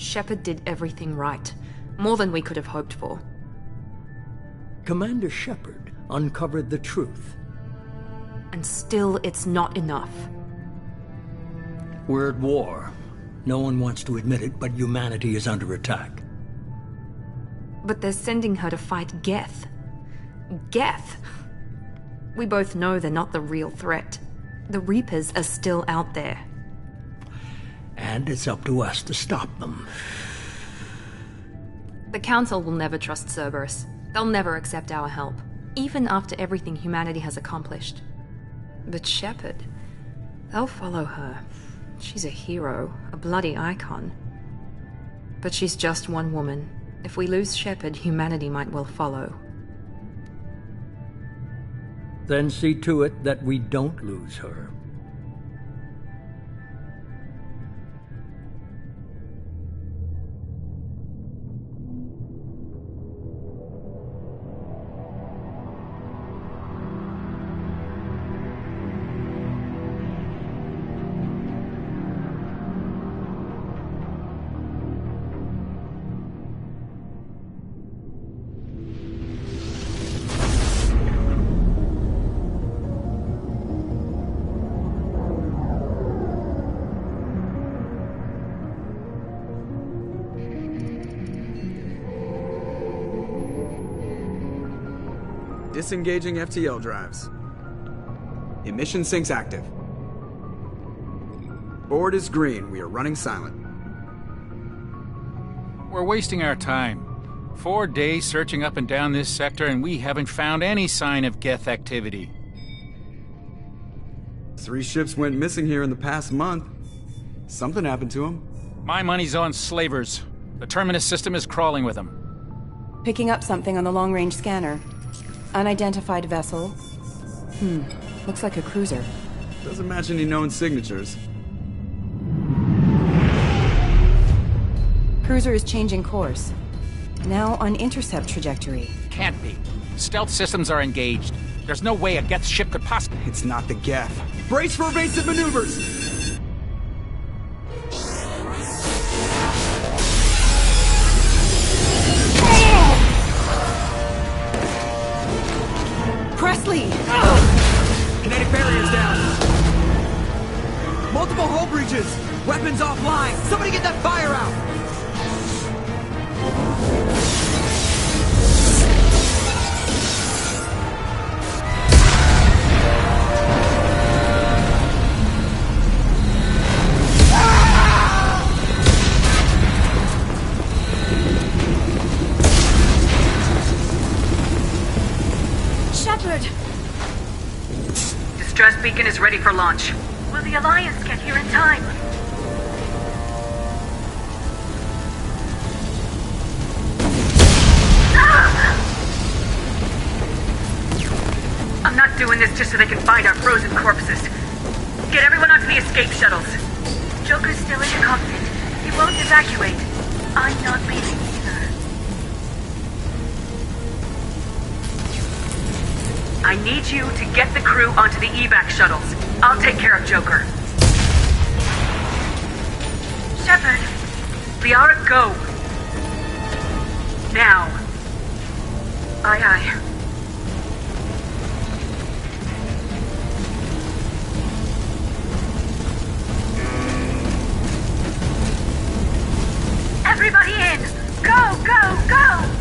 Shepard did everything right. More than we could have hoped for. Commander Shepard uncovered the truth. And still, it's not enough. We're at war. No one wants to admit it, but humanity is under attack. But they're sending her to fight Geth. Geth! We both know they're not the real threat. The Reapers are still out there. And it's up to us to stop them. The Council will never trust Cerberus. They'll never accept our help, even after everything humanity has accomplished. But Shepard, they'll follow her. She's a hero, a bloody icon. But she's just one woman. If we lose Shepard, humanity might well follow. Then see to it that we don't lose her. Disengaging FTL drives. Emission sinks active. Board is green. We are running silent. We're wasting our time. 4 days searching up and down this sector, and we haven't found any sign of Geth activity. 3 ships went missing here in the past month. Something happened to them. My money's on slavers. The Terminus system is crawling with them. Picking up something on the long-range scanner. Unidentified vessel. Looks like a cruiser. Doesn't match any known signatures. Cruiser is changing course. Now on intercept trajectory. Can't be. Stealth systems are engaged. There's no way a Geth ship could possibly... It's not the Geth. Brace for evasive maneuvers! Presley! Kinetic barriers down. Multiple hull breaches. Weapons offline. Somebody get that fire out. Distress beacon is ready for launch. Will the Alliance get here in time? I'm not doing this just so they can find our frozen corpses. Get everyone onto the escape shuttles. Joker's still in the cockpit. He won't evacuate. I'm not leaving either. I need you to get the crew onto the evac shuttles. I'll take care of Joker. Shepard. Liara, go. Now. Aye, aye. Everybody in! Go, go, go!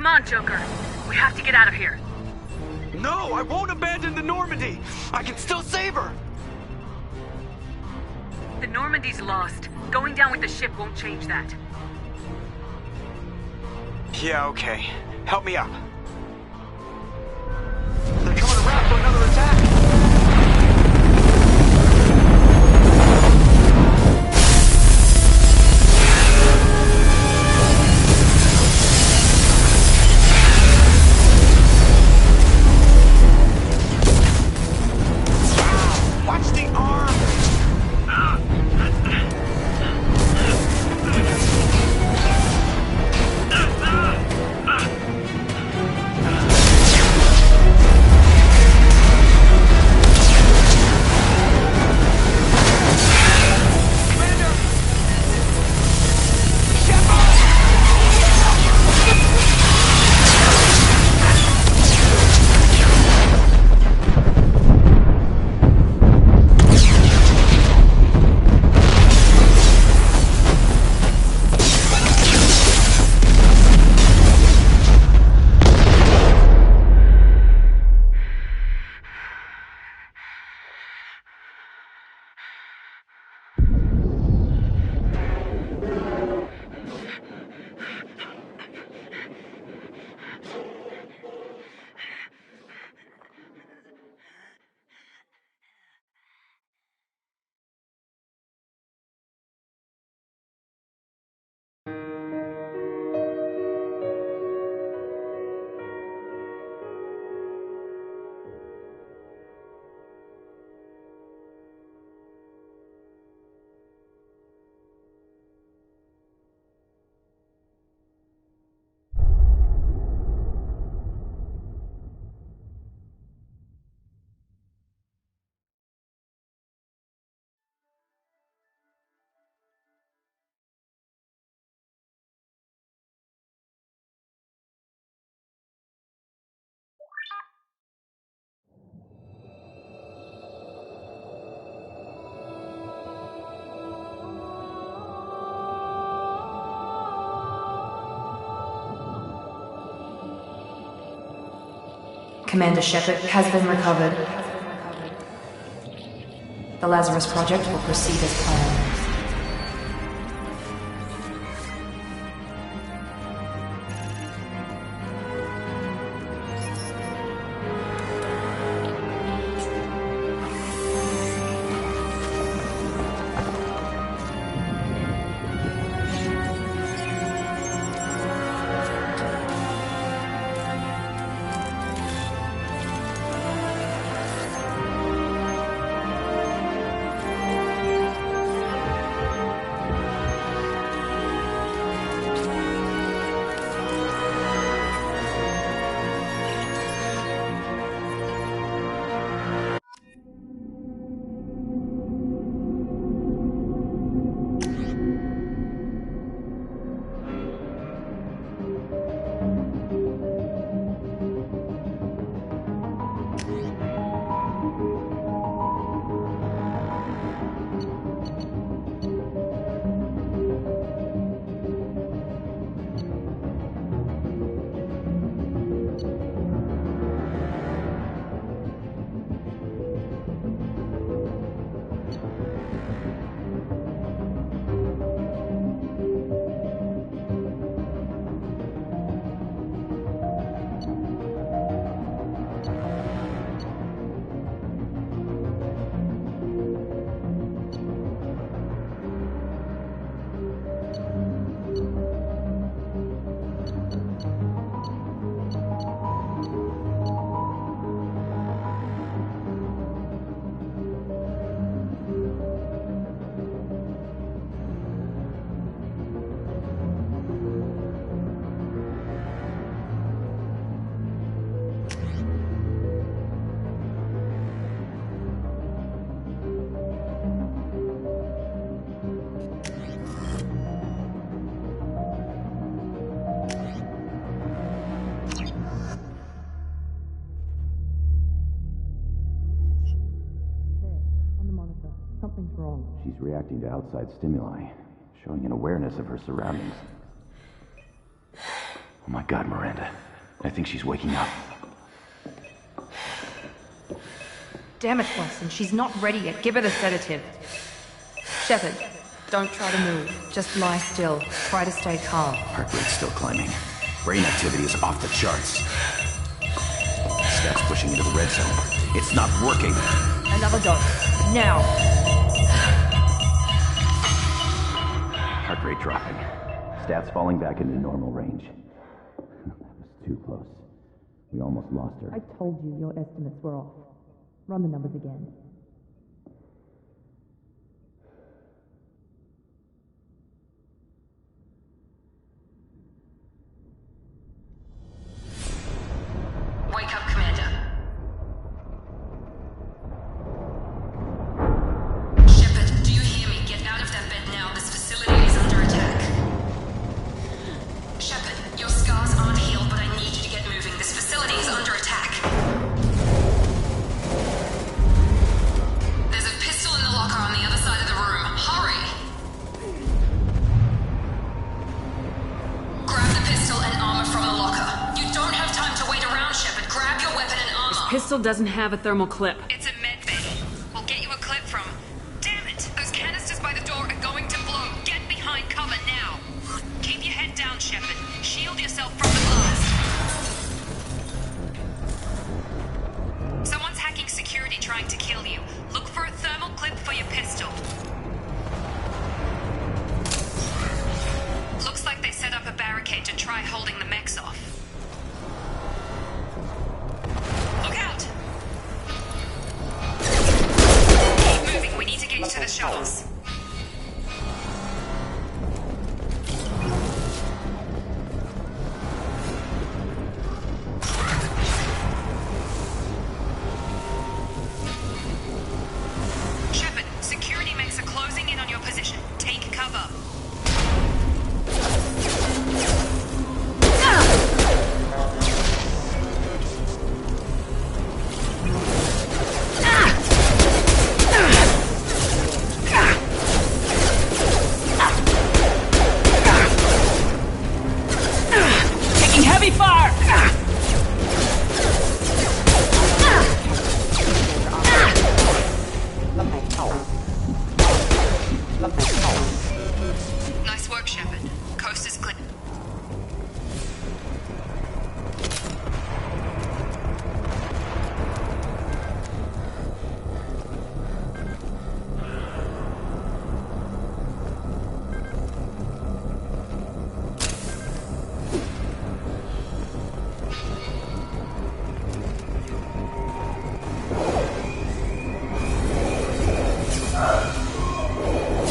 Come on, Joker. We have to get out of here. No, I won't abandon the Normandy! I can still save her! The Normandy's lost. Going down with the ship won't change that. Yeah, okay. Help me up. They're coming around for another attack! Watch the arm! Commander Shepard has been recovered. The Lazarus Project will proceed as planned. She's reacting to outside stimuli, showing an awareness of her surroundings. Oh my god, Miranda. I think she's waking up. Damn it, Watson, she's not ready yet. Give her the sedative. Shepard, don't try to move. Just lie still. Try to stay calm. Heart rate's still climbing. Brain activity is off the charts. Stats pushing into the red zone. It's not working. Another dose. Now. Heart rate dropping. Stats falling back into normal range. That was too close. We almost lost her. I told you your estimates were off. Run the numbers again. Wake up, Commander. Shepard, do you hear me? Get out of that bed now. This facility is under attack. Shepard, your scars aren't healed, but I need you to get moving. This facility is under attack. There's a pistol in the locker on the other side of the room. Hurry! Grab the pistol and armor from the locker. You don't have time to wait around, Shepard. Grab your weapon and armor. Pistol doesn't have a thermal clip. It's a med bay. We'll get you a clip from... Damn it! Those canisters by the door are going to blow. Get behind cover now. Keep your head down, Shepard. Shield yourself from the blast. Someone's hacking security trying to kill you. Look for a thermal clip for your pistol. Looks like they set up a barricade to try holding the mechs off. Look out! Keep moving. We need to get you to the shuttles. Shepard, security mechs are closing in on your position. Take cover. Taking heavy fire! Nice work, Shepard. Coast is clear.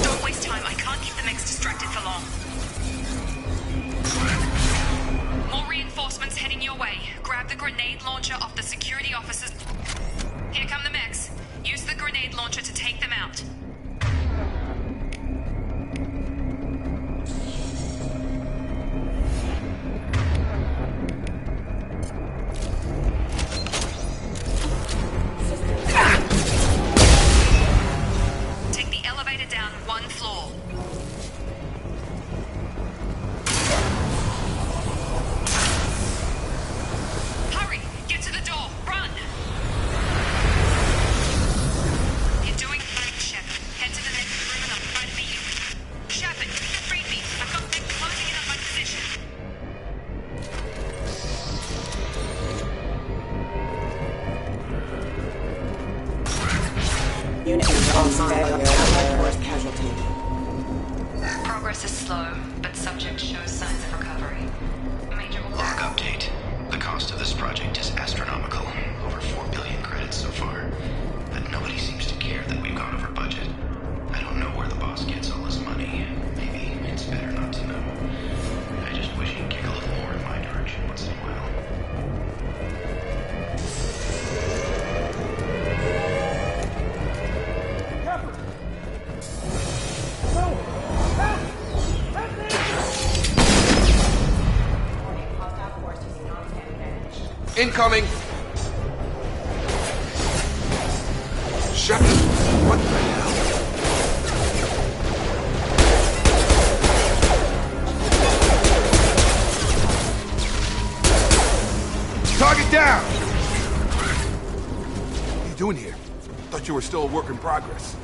Don't waste time. I can't keep the mechs distracted for long. More reinforcements heading your way. Grab the grenade launcher off the security officers. Here come the mechs. Use the grenade launcher to take them out. Take the elevator down one floor. Hurry! Get to the door! Run! You're doing great, Shepard. Head to the next room and I'll try to meet you. Shepard, read me. I've got them closing in on my position. Unit on standby. Allied force casualty. Progress is slow, but subject shows signs of recovery. Major Log update. The cost of this project is astronomical. Over 4 billion credits so far. But nobody seems to care that we've gone over budget. I don't know where the boss gets all his money. Maybe it's better not to know. I just wish he'd kick a little more in my direction once in a while. Incoming! Shepard, what the hell? still a work in progress.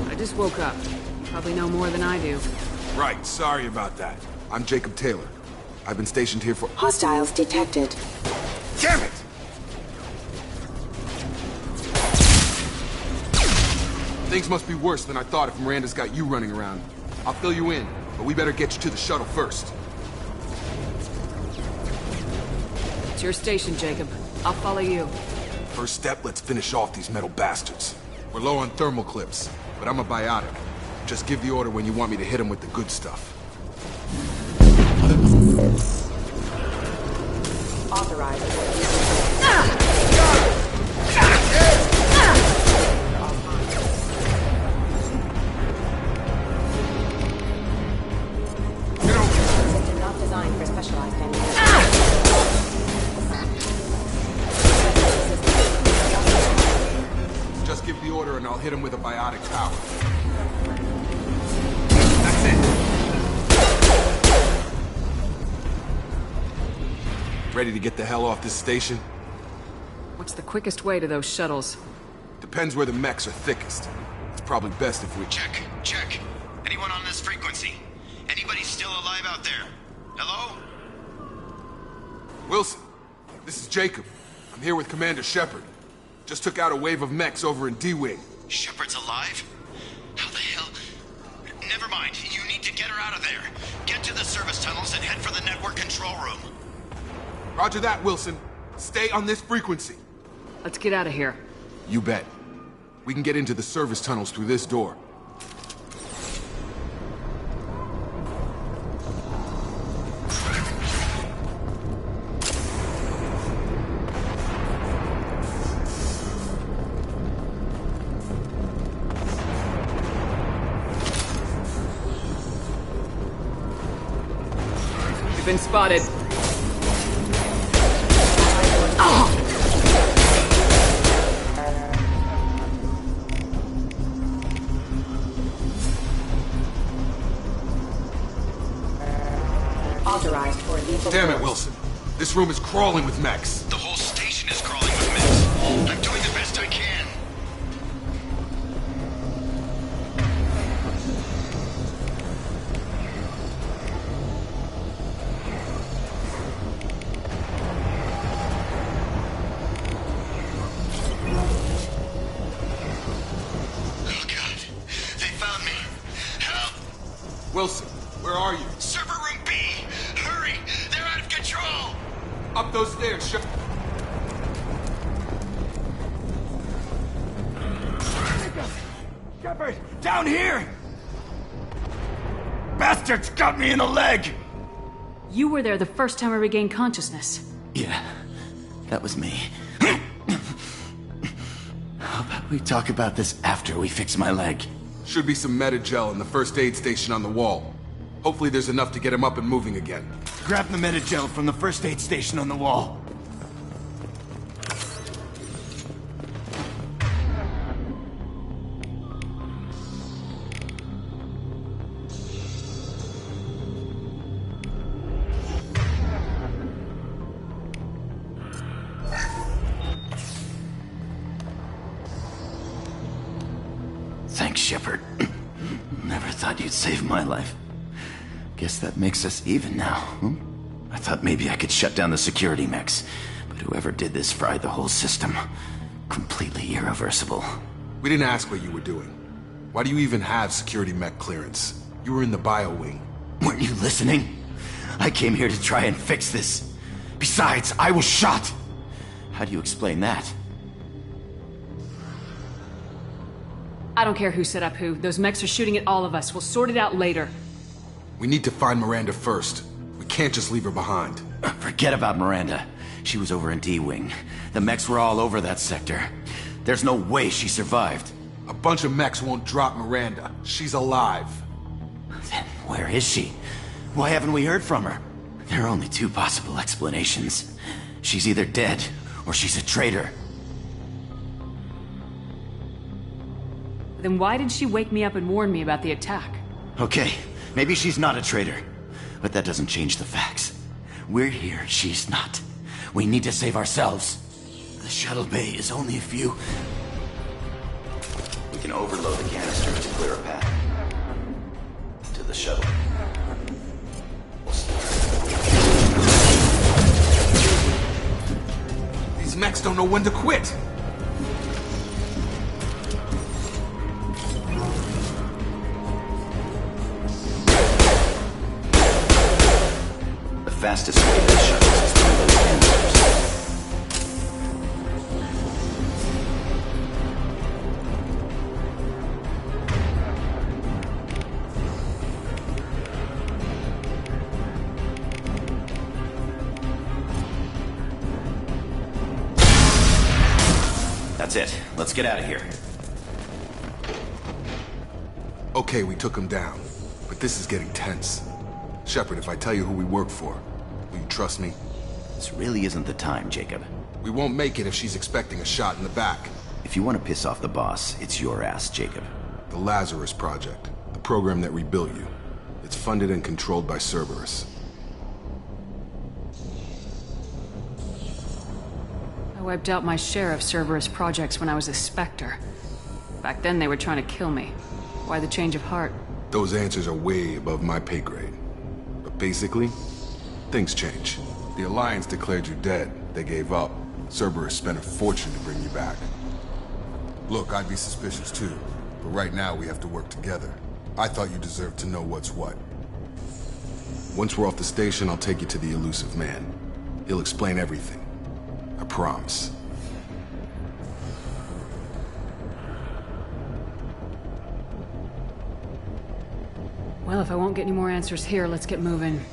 I just woke up. You probably know more than I do. Right, sorry about that. I'm Jacob Taylor. I've been stationed here for— Hostiles detected. Damn it! Things must be worse than I thought if Miranda's got you running around. I'll fill you in, but we better get you to the shuttle first. It's your station, Jacob. I'll follow you. First step, let's finish off these metal bastards. We're low on thermal clips, but I'm a biotic. Just give the order when you want me to hit them with the good stuff. Authorized. System not designed for specialized manufacturing. Just give the order and I'll hit him with a biotic power. That's it. Ready to get the hell off this station? What's the quickest way to those shuttles? Depends where the mechs are thickest. It's probably best if we— Check, check. Anyone on this frequency? Anybody still alive out there? Hello? Wilson, this is Jacob. I'm here with Commander Shepard. Just took out a wave of mechs over in D-Wing. Shepard's alive? How the hell? Never mind. You need to get her out of there. Get to the service tunnels and head for the network control room. Roger that, Wilson. Stay on this frequency. Let's get out of here. You bet. We can get into the service tunnels through this door. We've been spotted. Authorized for lethal. Damn it, Wilson. This room is crawling with mechs. The whole station is crawling with mechs. I'm doing the best I can. Oh God, they found me. Help! Wilson, where are you? Server room B! Hurry! They're out of control! Up those stairs, Shepard, down here! Bastards got me in the leg! You were there the first time I regained consciousness. Yeah, that was me. How about we talk about this after we fix my leg? Should be some meta-gel in the first aid station on the wall. Hopefully there's enough to get him up and moving again. Grab the medi-gel from the first aid station on the wall. Thanks, Shepard. Never thought you'd save my life. Guess that makes us even now, hmm? I thought maybe I could shut down the security mechs, but whoever did this fried the whole system. Completely irreversible. We didn't ask what you were doing. Why do you even have security mech clearance? You were in the bio wing. Weren't you listening? I came here to try and fix this. Besides, I was shot! How do you explain that? I don't care who set up who. Those mechs are shooting at all of us. We'll sort it out later. We need to find Miranda first. We can't just leave her behind. Forget about Miranda. She was over in D-Wing. The mechs were all over that sector. There's no way she survived. A bunch of mechs won't drop Miranda. She's alive. Then where is she? Why haven't we heard from her? There are only two possible explanations. She's either dead, or she's a traitor. Then why did she wake me up and warn me about the attack? Okay, maybe she's not a traitor. But that doesn't change the facts. We're here, she's not. We need to save ourselves. The shuttle bay is only a few. We can overload the canister to clear a path to the shuttle. We'll start. These mechs don't know when to quit. The fastest way to the shuttles is through those canisters. That's it. Let's get out of here. Okay, we took him down. But this is getting tense. Shepard, if I tell you who we work for, will you trust me? This really isn't the time, Jacob. We won't make it if she's expecting a shot in the back. If you want to piss off the boss, it's your ass, Jacob. The Lazarus Project. The program that rebuilt you. It's funded and controlled by Cerberus. I wiped out my share of Cerberus projects when I was a Spectre. Back then they were trying to kill me. Why the change of heart? Those answers are way above my pay grade. But basically, things change. The Alliance declared you dead. They gave up. Cerberus spent a fortune to bring you back. Look, I'd be suspicious too. But right now we have to work together. I thought you deserved to know what's what. Once we're off the station, I'll take you to the elusive man. He'll explain everything. I promise. Well, if I won't get any more answers here, let's get moving.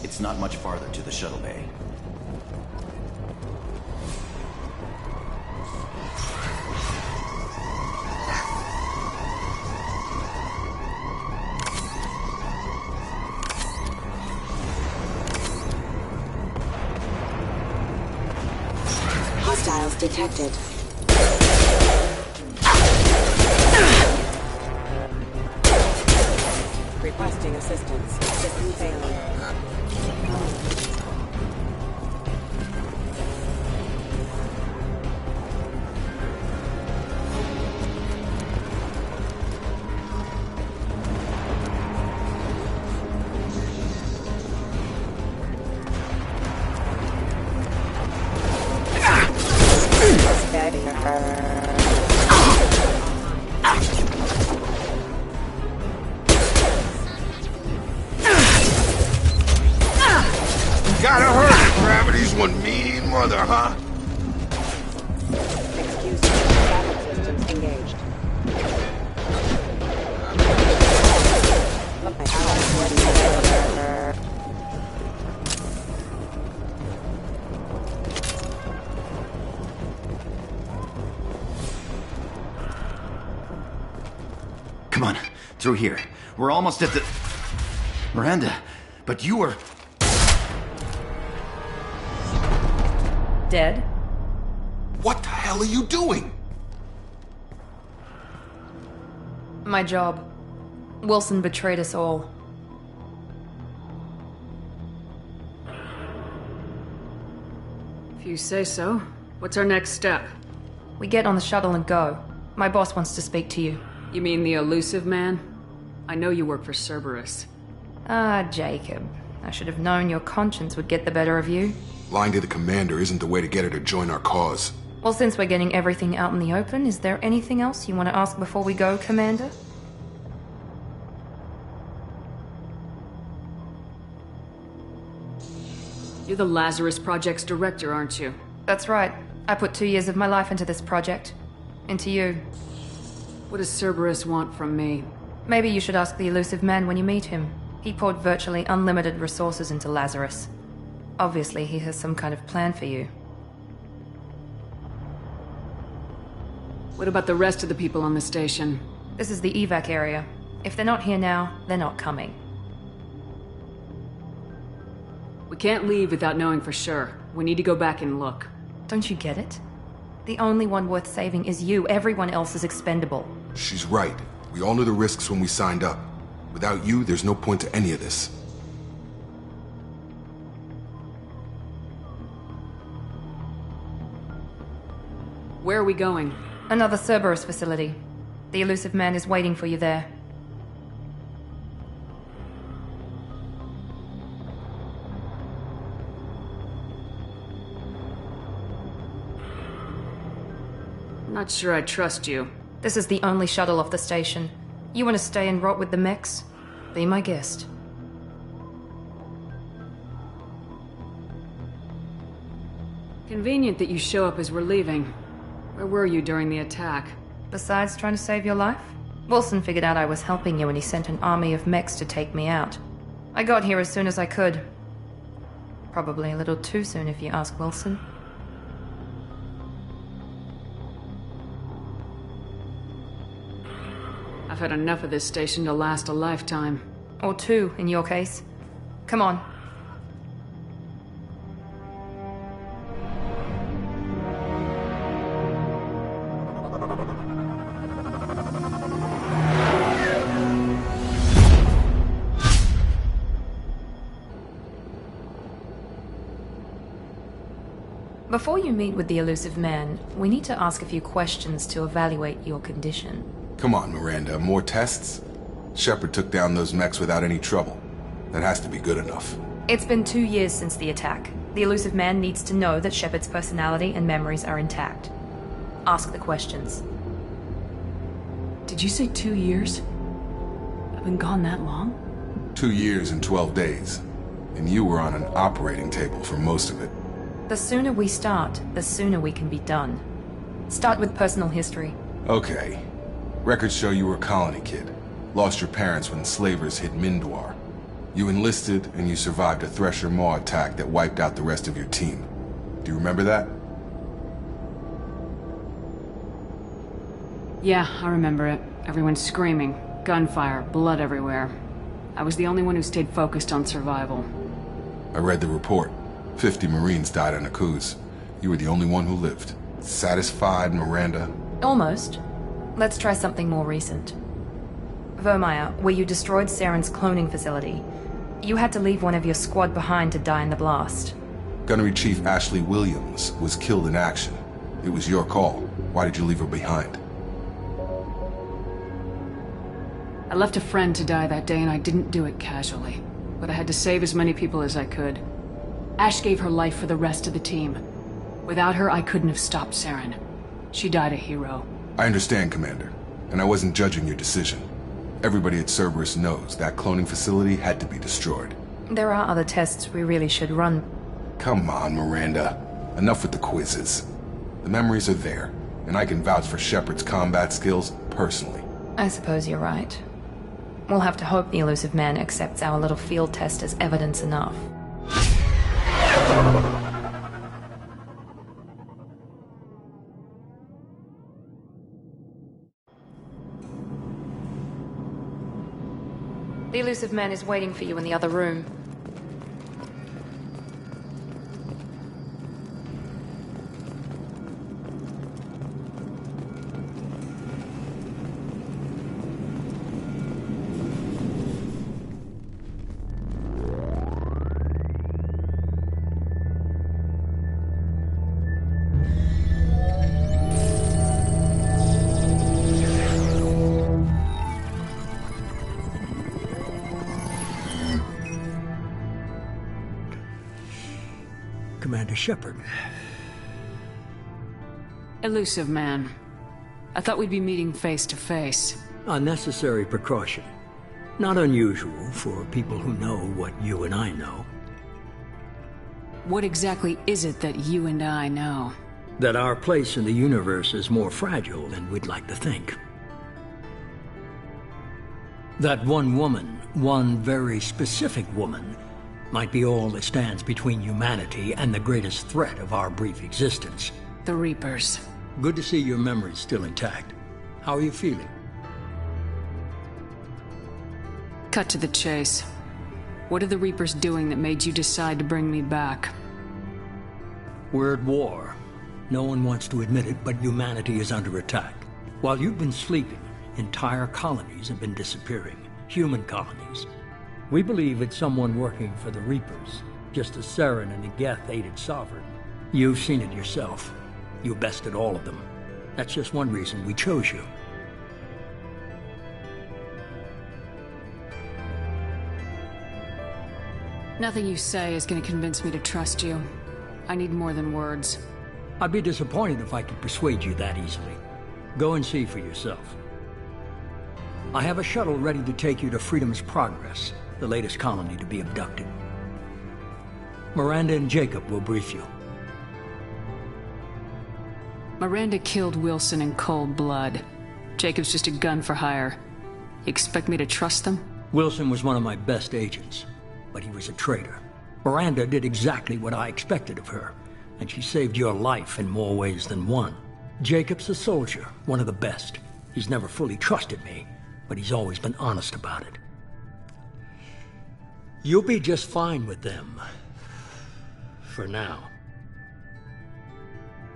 It's not much farther to the shuttle bay. Hostiles detected. Requesting assistance. System failure. Gotta hurt! Gravity's one mean mother, huh? Excuse me. Traffic systems engaged. Come on, through here. We're almost at the... Miranda, but you were... Dead? What the hell are you doing? My job. Wilson betrayed us all. If you say so. What's our next step? We get on the shuttle and go. My boss wants to speak to you. You mean the elusive man? I know you work for Cerberus. Ah, Jacob. I should have known your conscience would get the better of you. Lying to the commander isn't the way to get her to join our cause. Well, since we're getting everything out in the open, is there anything else you want to ask before we go, Commander? You're the Lazarus Project's director, aren't you? That's right. I put 2 years of my life into this project. Into you. What does Cerberus want from me? Maybe you should ask the elusive man when you meet him. He poured virtually unlimited resources into Lazarus. Obviously, he has some kind of plan for you. What about the rest of the people on the station? This is the evac area. If they're not here now, they're not coming. We can't leave without knowing for sure. We need to go back and look. Don't you get it? The only one worth saving is you. Everyone else is expendable. She's right. We all knew the risks when we signed up. Without you, there's no point to any of this. Where are we going? Another Cerberus facility. The elusive man is waiting for you there. Not sure I trust you. This is the only shuttle off the station. You want to stay and rot with the mechs? Be my guest. Convenient that you show up as we're leaving. Where were you during the attack? Besides trying to save your life? Wilson figured out I was helping you and he sent an army of mechs to take me out. I got here as soon as I could. Probably a little too soon if you ask Wilson. I've had enough of this station to last a lifetime. Or two, in your case. Come on. Before you meet with the elusive man, we need to ask a few questions to evaluate your condition. Come on, Miranda, more tests? Shepard took down those mechs without any trouble. That has to be good enough. It's been 2 years since the attack. The elusive man needs to know that Shepard's personality and memories are intact. Ask the questions. Did you say 2 years? I've been gone that long? 2 years and 12 days. And you were on an operating table for most of it. The sooner we start, the sooner we can be done. Start with personal history. Okay. Records show you were a colony kid. Lost your parents when slavers hit Mindwar. You enlisted and you survived a Thresher Maw attack that wiped out the rest of your team. Do you remember that? Yeah, I remember it. Everyone screaming, gunfire, blood everywhere. I was the only one who stayed focused on survival. I read the report. 50 Marines died on Akuz. You were the only one who lived. Satisfied, Miranda? Almost. Let's try something more recent. Vermeer, where you destroyed Saren's cloning facility. You had to leave one of your squad behind to die in the blast. Gunnery Chief Ashley Williams was killed in action. It was your call. Why did you leave her behind? I left a friend to die that day and I didn't do it casually. But I had to save as many people as I could. Ash gave her life for the rest of the team. Without her, I couldn't have stopped Saren. She died a hero. I understand, Commander. And I wasn't judging your decision. Everybody at Cerberus knows that cloning facility had to be destroyed. There are other tests we really should run. Come on, Miranda. Enough with the quizzes. The memories are there, and I can vouch for Shepard's combat skills personally. I suppose you're right. We'll have to hope the elusive man accepts our little field test as evidence enough. The elusive man is waiting for you in the other room. Commander Shepard. Elusive man. I thought we'd be meeting face to face. Unnecessary precaution. Not unusual for people who know what you and I know. What exactly is it that you and I know? That our place in the universe is more fragile than we'd like to think. That one woman, one very specific woman, might be all that stands between humanity and the greatest threat of our brief existence. The Reapers. Good to see your memory's still intact. How are you feeling? Cut to the chase. What are the Reapers doing that made you decide to bring me back? We're at war. No one wants to admit it, but humanity is under attack. While you've been sleeping, entire colonies have been disappearing. Human colonies. We believe it's someone working for the Reapers, just as Saren and the Geth aided Sovereign. You've seen it yourself. You're best at all of them. That's just one reason we chose you. Nothing you say is gonna convince me to trust you. I need more than words. I'd be disappointed if I could persuade you that easily. Go and see for yourself. I have a shuttle ready to take you to Freedom's Progress, the latest colony to be abducted. Miranda and Jacob will brief you. Miranda killed Wilson in cold blood. Jacob's just a gun for hire. You expect me to trust them? Wilson was one of my best agents, but he was a traitor. Miranda did exactly what I expected of her, and she saved your life in more ways than one. Jacob's a soldier, one of the best. He's never fully trusted me, but he's always been honest about it. You'll be just fine with them. For now.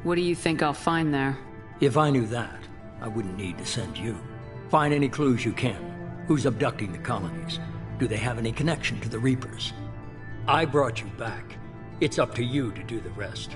What do you think I'll find there? If I knew that, I wouldn't need to send you. Find any clues you can. Who's abducting the colonies? Do they have any connection to the Reapers? I brought you back. It's up to you to do the rest.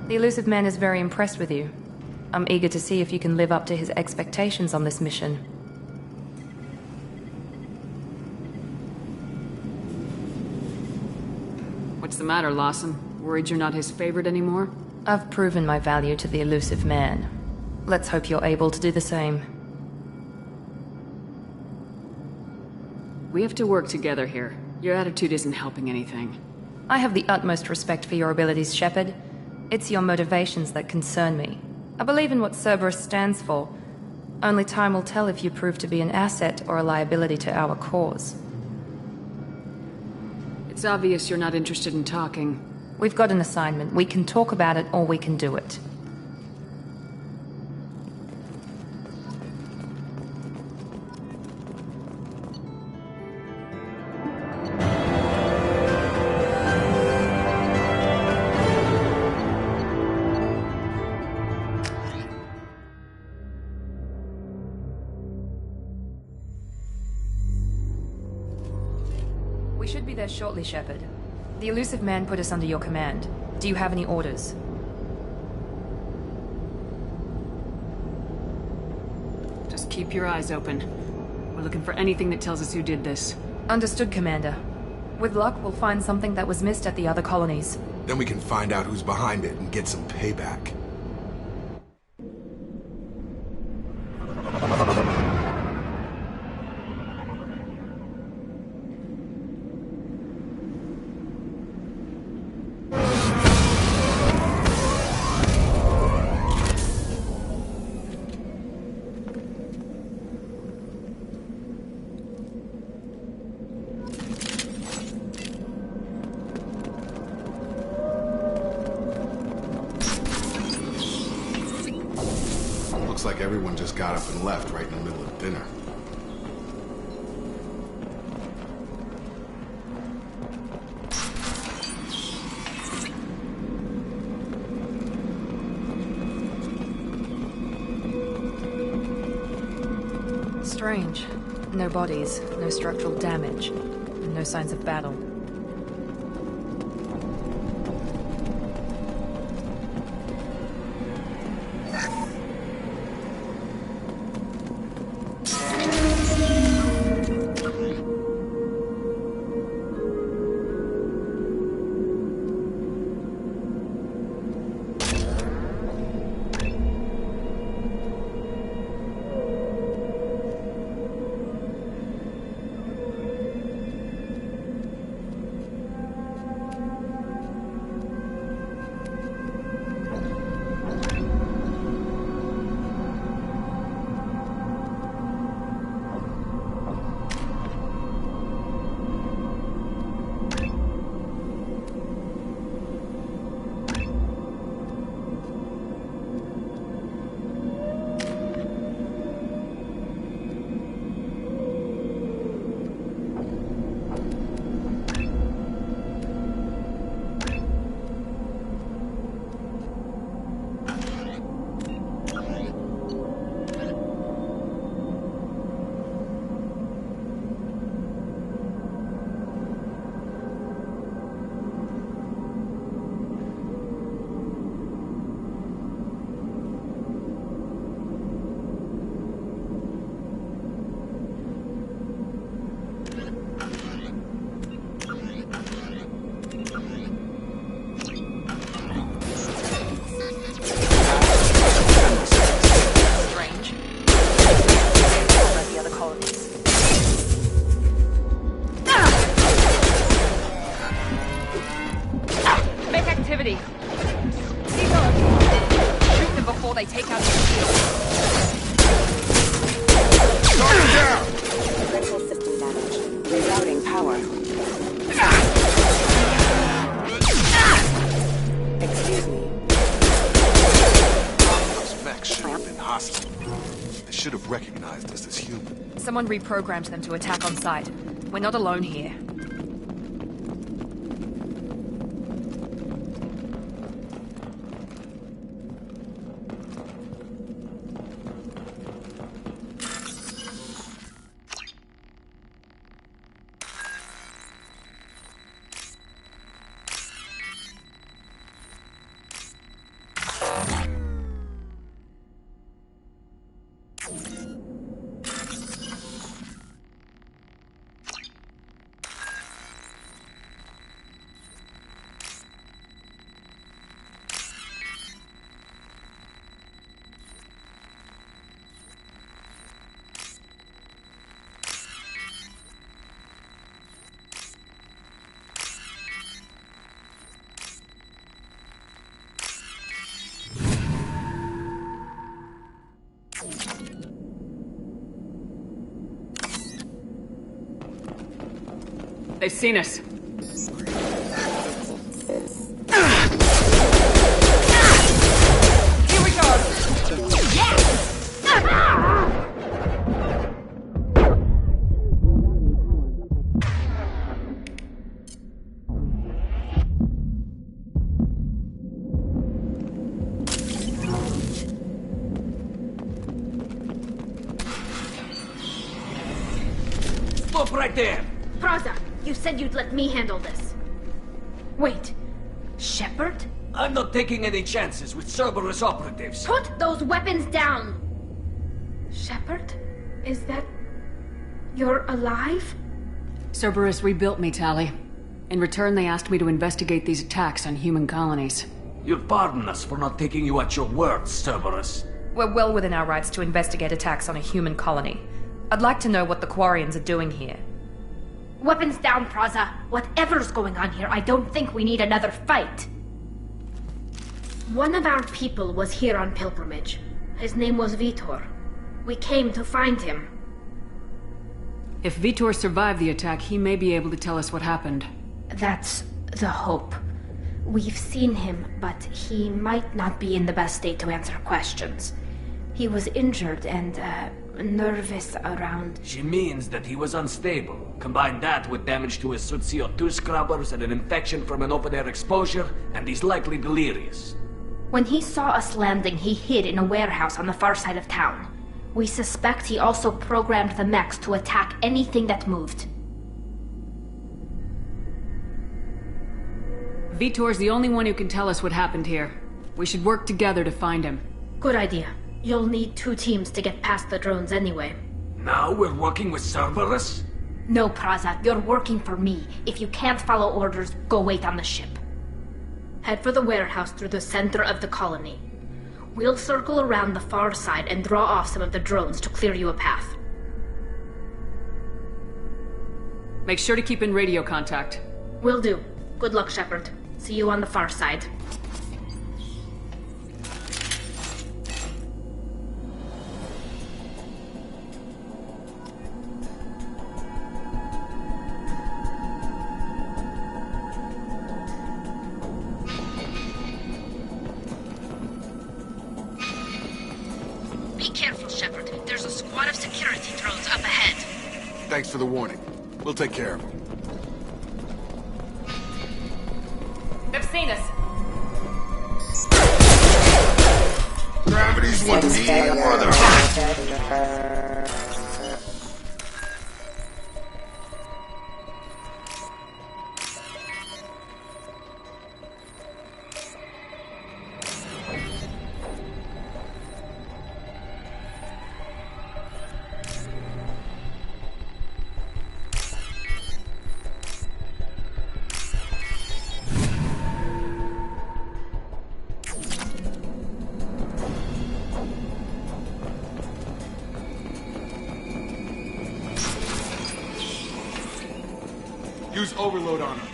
The Elusive Man is very impressed with you. I'm eager to see if you can live up to his expectations on this mission. What's the matter, Lawson? Worried you're not his favorite anymore? I've proven my value to the Elusive Man. Let's hope you're able to do the same. We have to work together here. Your attitude isn't helping anything. I have the utmost respect for your abilities, Shepard. It's your motivations that concern me. I believe in what Cerberus stands for. Only time will tell if you prove to be an asset or a liability to our cause. It's obvious you're not interested in talking. We've got an assignment. We can talk about it or we can do it. We should be there shortly, Shepard. The Elusive Man put us under your command. Do you have any orders? Just keep your eyes open. We're looking for anything that tells us who did this. Understood, Commander. With luck, we'll find something that was missed at the other colonies. Then we can find out who's behind it and get some payback. Looks like everyone just got up and left right in the middle of dinner. Strange. No bodies, no structural damage, and no signs of battle. Someone reprogrammed them to attack on sight. We're not alone here. They've seen us. Here we go! Stop right there! Praza, you said you'd let me handle this. Wait, Shepard? I'm not taking any chances with Cerberus operatives. Put those weapons down! Shepard? Is that... you're alive? Cerberus rebuilt me, Tali. In return, they asked me to investigate these attacks on human colonies. You'll pardon us for not taking you at your word, Cerberus. We're well within our rights to investigate attacks on a human colony. I'd like to know what the Quarians are doing here. Weapons down, Praza. Whatever's going on here, I don't think we need another fight. One of our people was here on pilgrimage. His name was Vitor. We came to find him. If Vitor survived the attack, he may be able to tell us what happened. That's the hope. We've seen him, but he might not be in the best state to answer questions. He was injured and, nervous around... She means that he was unstable. Combine that with damage to his suit CO2 scrubbers and an infection from an open-air exposure, and he's likely delirious. When he saw us landing, he hid in a warehouse on the far side of town. We suspect he also programmed the mechs to attack anything that moved. Vitor's the only one who can tell us what happened here. We should work together to find him. Good idea. You'll need 2 teams to get past the drones anyway. Now we're working with Cerberus? No, Praza, you're working for me. If you can't follow orders, go wait on the ship. Head for the warehouse through the center of the colony. We'll circle around the far side and draw off some of the drones to clear you a path. Make sure to keep in radio contact. Will do. Good luck, Shepard. See you on the far side. Be careful, Shepard. There's a squad of security drones up ahead. Thanks for the warning. We'll take care of them. They've seen us. Gravity's what me, brother. Use overload on him.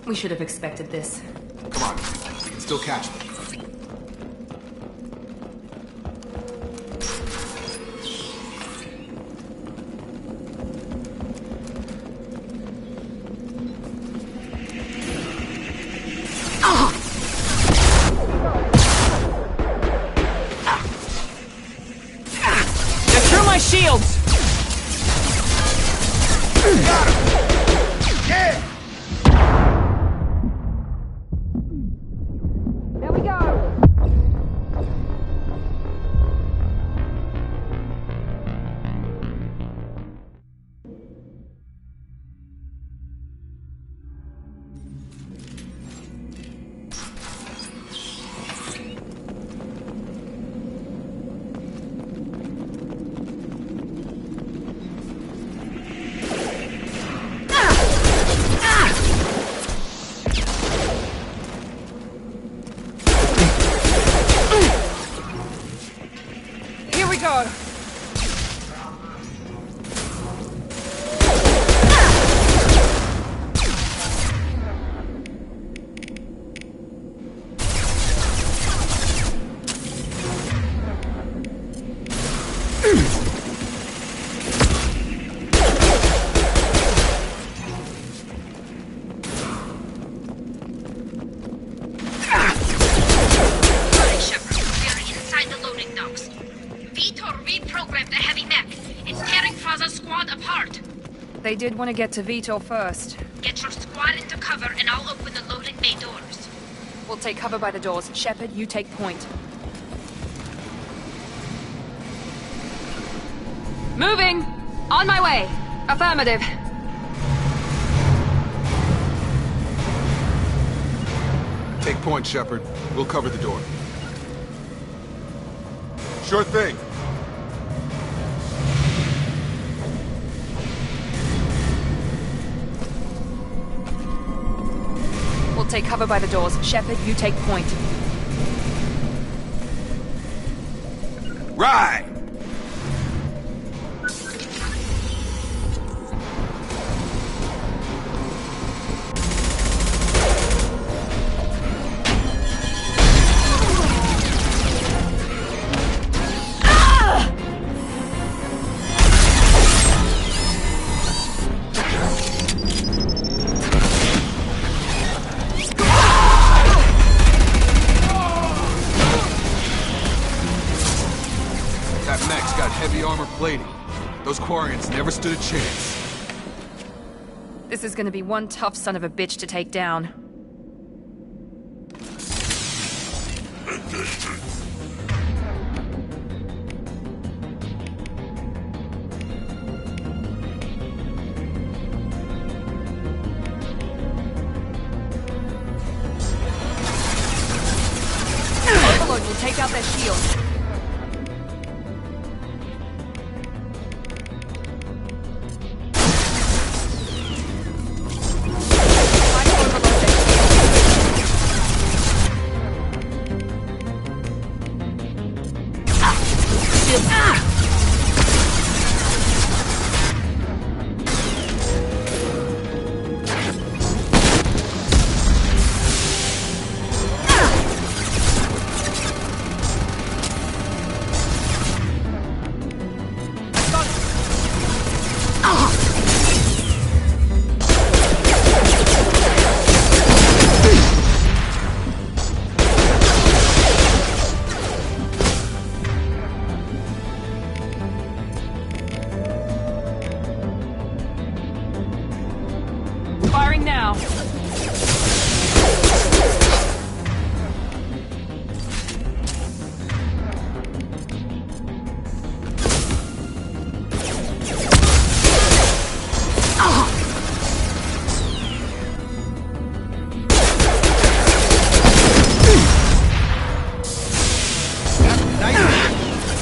We should have expected this. Come on, we can still catch them. Through my shields! Got him! Yeah! There we go! Here we go! Sorry, Shepard. We're inside the loading docks. Vitor reprogrammed the heavy mech. It's tearing Faza's squad apart. They did want to get to Vitor first. Get your squad into cover and I'll open the loading bay doors. We'll take cover by the doors. Shepard, you take point. Moving! On my way! Affirmative. Take point, Shepard. We'll cover the door. Sure thing. We'll take cover by the doors. Shepard, you take point. Right! That mech's got heavy armor plating. Those Quarians never stood a chance. This is gonna be one tough son of a bitch to take down. Overload will take out their shields. Firing now.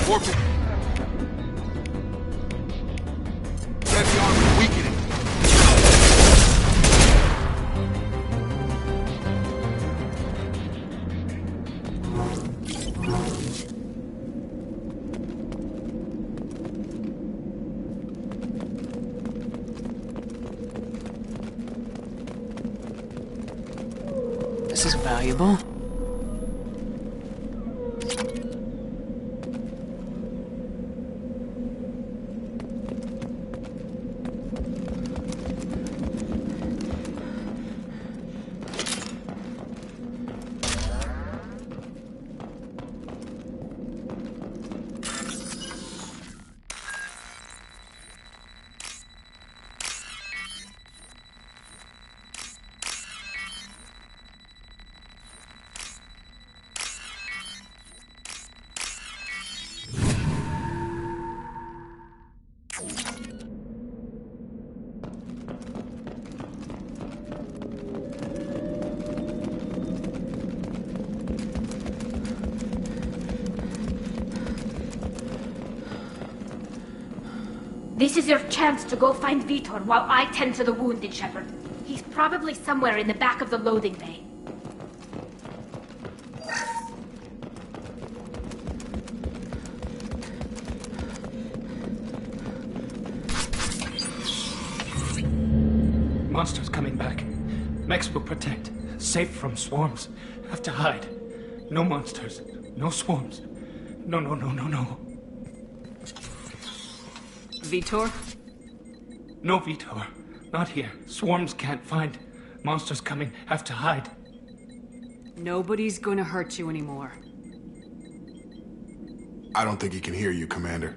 Warping. Heavy armor weakening. is valuable. This is your chance to go find Vitor while I tend to the wounded, Shepard. He's probably somewhere in the back of the loading bay. Monsters coming back. Mechs will protect. Safe from swarms. Have to hide. No monsters. No swarms. No. Vitor? No Vitor. Not here. Swarms can't find. Monsters coming. Have to hide. Nobody's gonna hurt you anymore. I don't think he can hear you, Commander.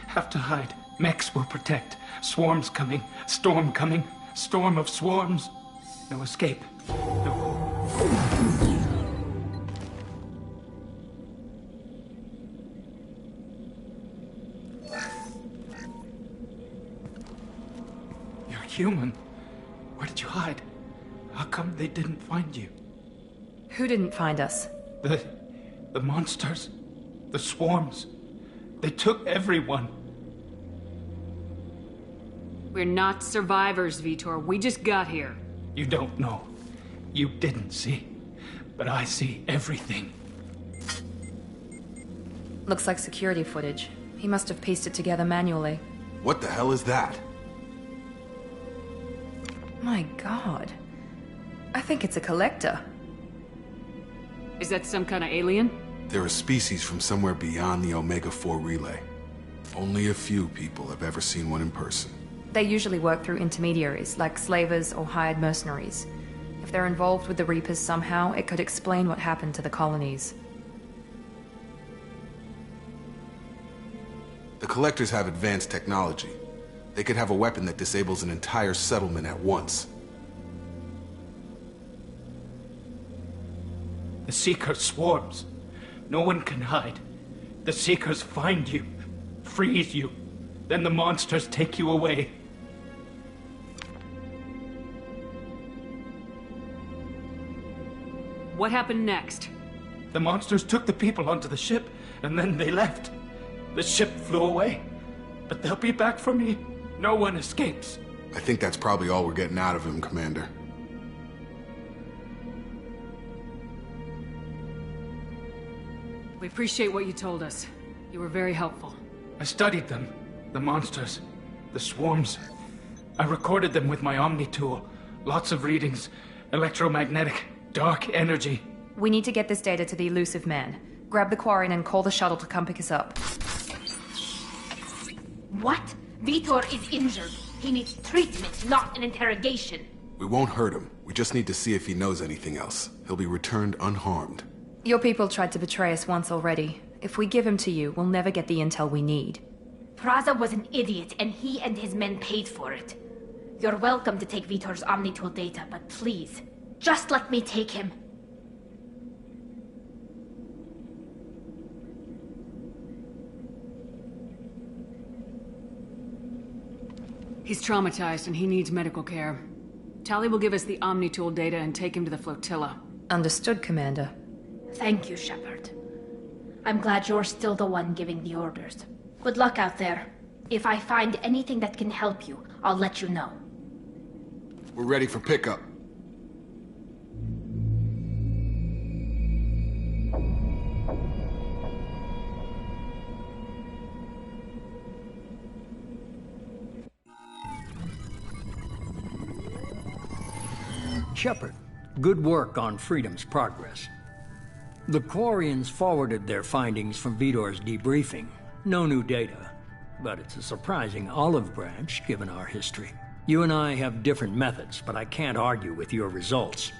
Have to hide. Mechs will protect. Swarms coming. Storm coming. Storm of swarms. No escape. No. You're human. Where did you hide? How come they didn't find you? Who didn't find us? The monsters. The swarms. They took everyone. We're not survivors, Vitor. We just got here. You don't know. You didn't see. But I see everything. Looks like security footage. He must have pieced it together manually. What the hell is that? My god. I think it's a collector. Is that some kind of alien? They're a species from somewhere beyond the Omega-4 relay. Only a few people have ever seen one in person. They usually work through intermediaries, like slavers or hired mercenaries. If they're involved with the Reapers somehow, it could explain what happened to the colonies. The Collectors have advanced technology. They could have a weapon that disables an entire settlement at once. The Seeker swarms. No one can hide. The Seekers find you, freeze you, then the monsters take you away. What happened next? The monsters took the people onto the ship, and then they left. The ship flew away. But they'll be back for me. No one escapes. I think that's probably all we're getting out of him, Commander. We appreciate what you told us. You were very helpful. I studied them. The monsters. The swarms. I recorded them with my Omni tool. Lots of readings. Electromagnetic. Dark energy. We need to get this data to the elusive man. Grab the Quarren and call the shuttle to come pick us up. What? Vitor is injured. He needs treatment, not an interrogation. We won't hurt him. We just need to see if he knows anything else. He'll be returned unharmed. Your people tried to betray us once already. If we give him to you, we'll never get the intel we need. Praza was an idiot, and he and his men paid for it. You're welcome to take Vitor's Omnitool data, but please, just let me take him. He's traumatized and he needs medical care. Tali will give us the Omnitool data and take him to the flotilla. Understood, Commander. Thank you, Shepard. I'm glad you're still the one giving the orders. Good luck out there. If I find anything that can help you, I'll let you know. We're ready for pickup. Shepard, good work on Freedom's progress. The Quarians forwarded their findings from Vidor's debriefing. No new data, but it's a surprising olive branch given our history. You and I have different methods, but I can't argue with your results.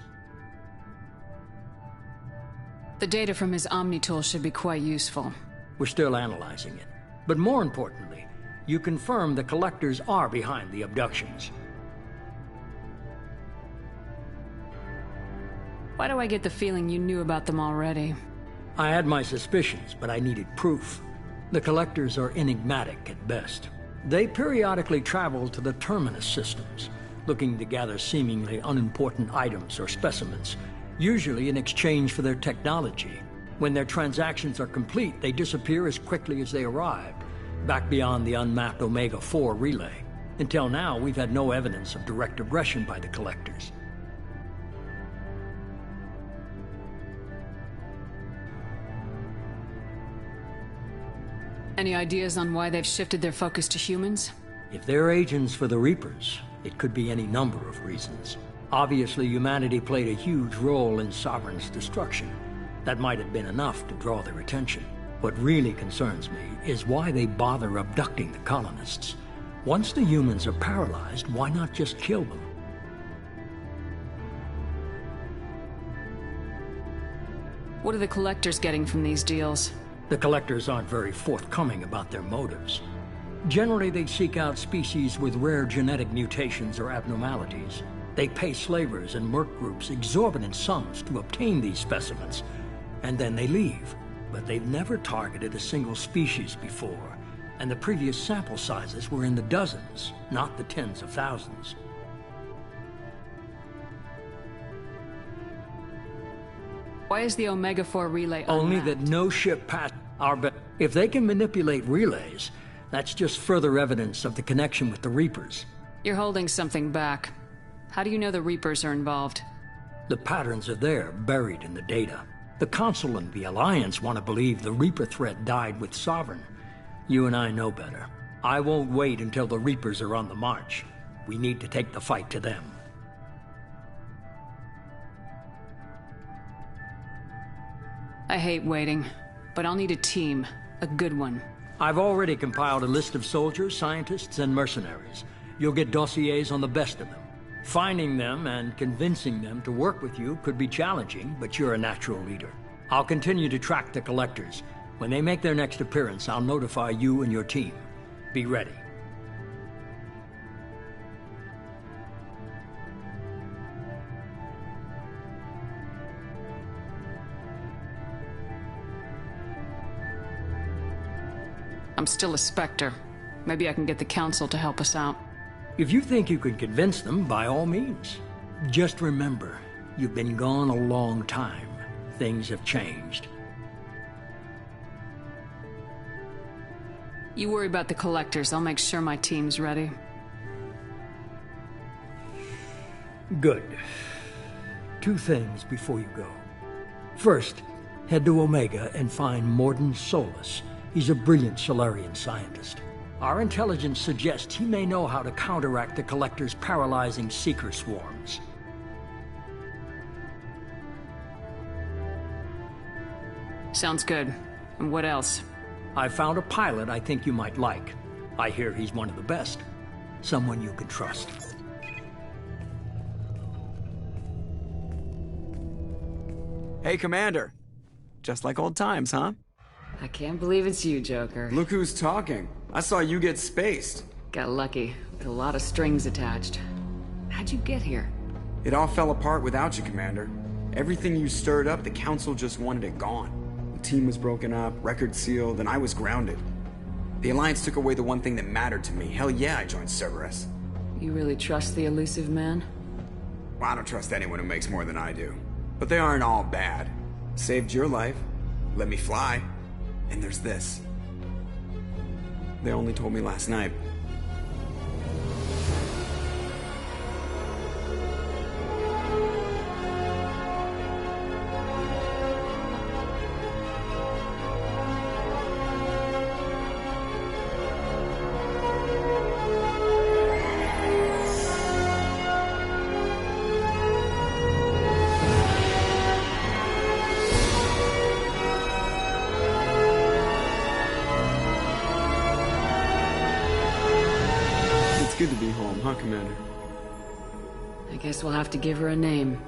The data from his Omni tool should be quite useful. We're still analyzing it. But more importantly, you confirm the Collectors are behind the abductions. Why do I get the feeling you knew about them already? I had my suspicions, but I needed proof. The Collectors are enigmatic at best. They periodically travel to the Terminus systems, looking to gather seemingly unimportant items or specimens, usually in exchange for their technology. When their transactions are complete, they disappear as quickly as they arrived, back beyond the unmapped Omega-4 relay. Until now, we've had no evidence of direct aggression by the Collectors. Any ideas on why they've shifted their focus to humans? If they're agents for the Reapers, it could be any number of reasons. Obviously, humanity played a huge role in Sovereign's destruction. That might have been enough to draw their attention. What really concerns me is why they bother abducting the colonists. Once the humans are paralyzed, why not just kill them? What are the Collectors getting from these deals? The Collectors aren't very forthcoming about their motives. Generally, they seek out species with rare genetic mutations or abnormalities. They pay slavers and merc groups exorbitant sums to obtain these specimens, and then they leave. But they've never targeted a single species before, and the previous sample sizes were in the dozens, not the tens of thousands. Why is the Omega-4 relay Only unmapped? that no ship passed our If they can manipulate relays, that's just further evidence of the connection with the Reapers. You're holding something back. How do you know the Reapers are involved? The patterns are there, buried in the data. The Council and the Alliance want to believe the Reaper threat died with Sovereign. You and I know better. I won't wait until the Reapers are on the march. We need to take the fight to them. I hate waiting, but I'll need a team. A good one. I've already compiled a list of soldiers, scientists, and mercenaries. You'll get dossiers on the best of them. Finding them and convincing them to work with you could be challenging, but you're a natural leader. I'll continue to track the Collectors. When they make their next appearance, I'll notify you and your team. Be ready. I'm still a Spectre. Maybe I can get the Council to help us out. If you think you can convince them, by all means. Just remember, you've been gone a long time. Things have changed. You worry about the Collectors. I'll make sure my team's ready. Good. 2 things before you go. First, head to Omega and find Morden Solus. He's a brilliant Solarian scientist. Our intelligence suggests he may know how to counteract the Collector's paralyzing Seeker swarms. Sounds good. And what else? I found a pilot I think you might like. I hear he's one of the best. Someone you can trust. Hey, Commander. Just like old times, huh? I can't believe it's you, Joker. Look who's talking. I saw you get spaced. Got lucky, with a lot of strings attached. How'd you get here? It all fell apart without you, Commander. Everything you stirred up, the Council just wanted it gone. The team was broken up, record sealed, and I was grounded. The Alliance took away the one thing that mattered to me. Hell yeah, I joined Cerberus. You really trust the elusive man? Well, I don't trust anyone who makes more than I do. But they aren't all bad. Saved your life. Let me fly. And there's this. They only told me last night. It's good to be home, huh, Commander? I guess we'll have to give her a name.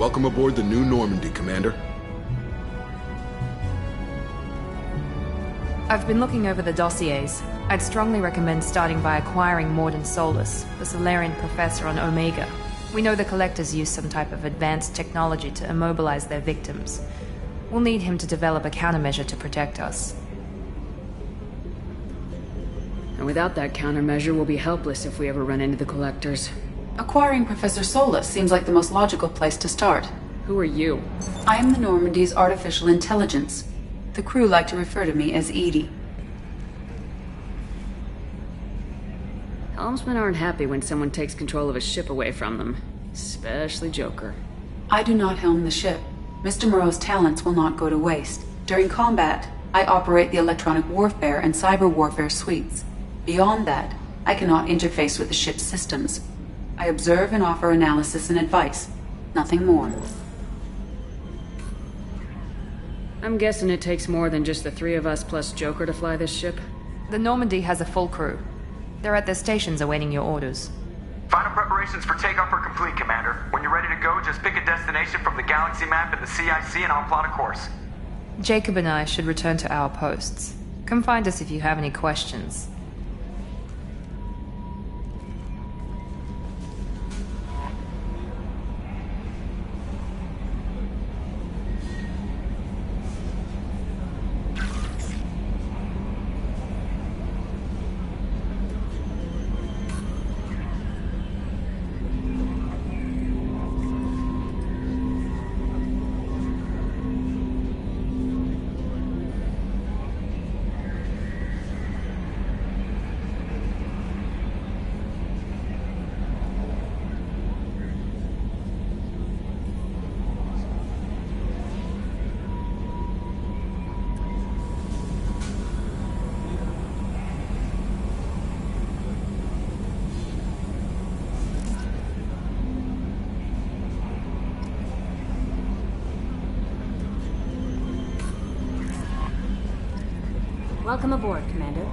Welcome aboard the New Normandy, Commander. I've been looking over the dossiers. I'd strongly recommend starting by acquiring Morden Solus, the Solarian professor on Omega. We know the Collectors use some type of advanced technology to immobilize their victims. We'll need him to develop a countermeasure to protect us. And without that countermeasure, we'll be helpless if we ever run into the Collectors. Acquiring Professor Solus seems like the most logical place to start. Who are you? I am the Normandy's artificial intelligence. The crew like to refer to me as Edie. Helmsmen aren't happy when someone takes control of a ship away from them. Especially Joker. I do not helm the ship. Mr. Moreau's talents will not go to waste. During combat, I operate the electronic warfare and cyber warfare suites. Beyond that, I cannot interface with the ship's systems. I observe and offer analysis and advice. Nothing more. I'm guessing it takes more than just the three of us plus Joker to fly this ship? The Normandy has a full crew. They're at their stations awaiting your orders. Final preparations for takeoff are complete, Commander. When you're ready to go, just pick a destination from the galaxy map in the CIC and I'll plot a course. Jacob and I should return to our posts. Come find us if you have any questions. Welcome aboard, Commander.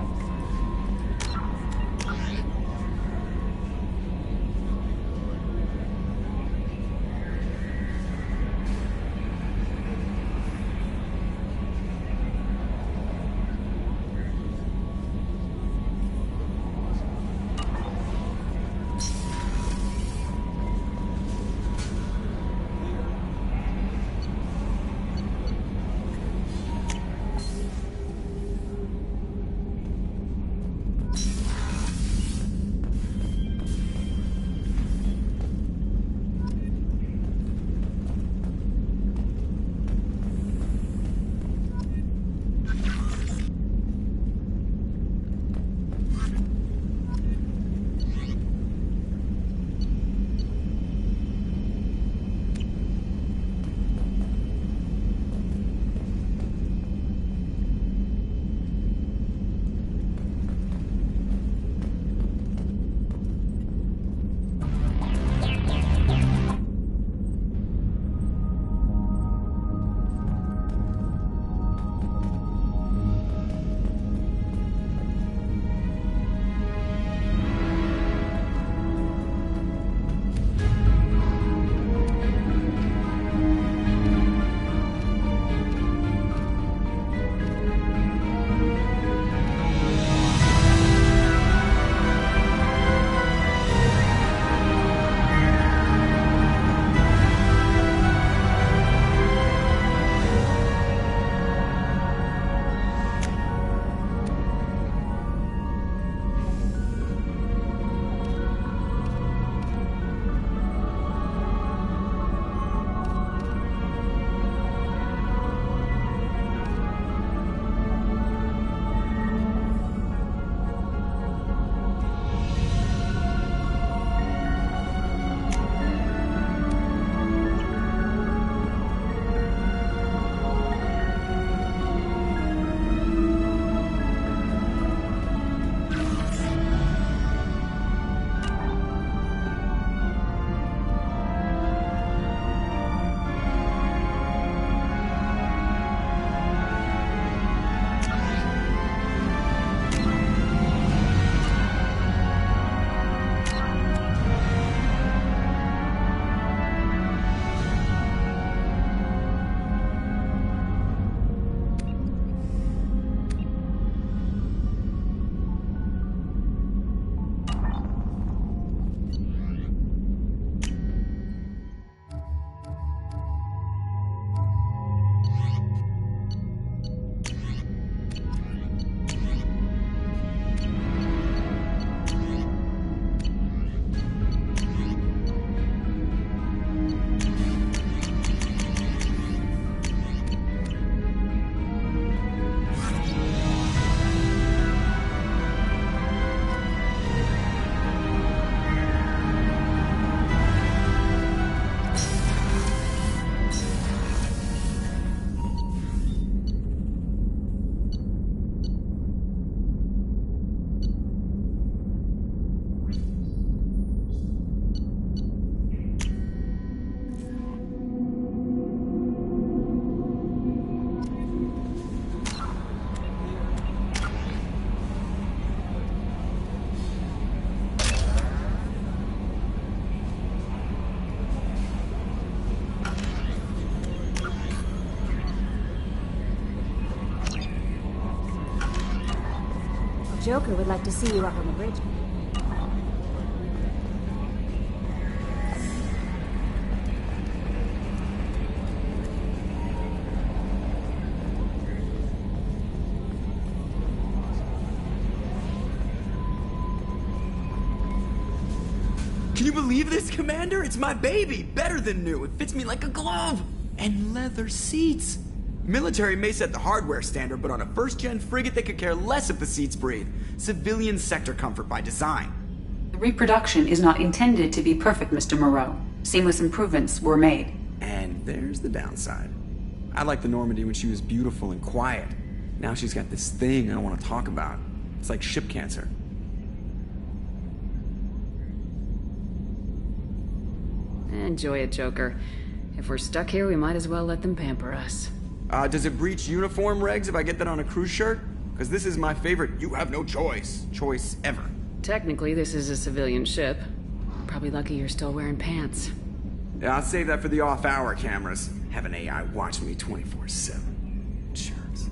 Joker would like to see you up on the bridge. Can you believe this, Commander? It's my baby! Better than new. It fits me like a glove! And leather seats! Military may set the hardware standard, but on a first-gen frigate they could care less if the seats breathe. Civilian sector comfort by design. The reproduction is not intended to be perfect, Mr. Moreau. Seamless improvements were made. And there's the downside. I liked the Normandy when she was beautiful and quiet. Now she's got this thing I don't want to talk about. It's like ship cancer. Enjoy it, Joker. If we're stuck here, we might as well let them pamper us. Does it breach uniform regs if I get that on a cruise shirt? Because this is my favorite you have no choice ever. Technically, this is a civilian ship. Probably lucky you're still wearing pants. Yeah, I'll save that for the off-hour cameras. Have an AI watch me 24/7. Jerks.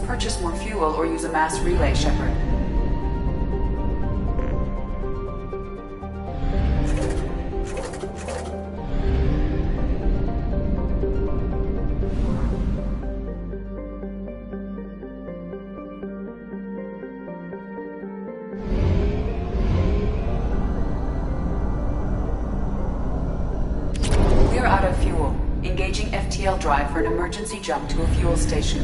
Purchase more fuel or use a mass relay, Shepard. We're out of fuel. Engaging FTL drive for an emergency jump to a fuel station.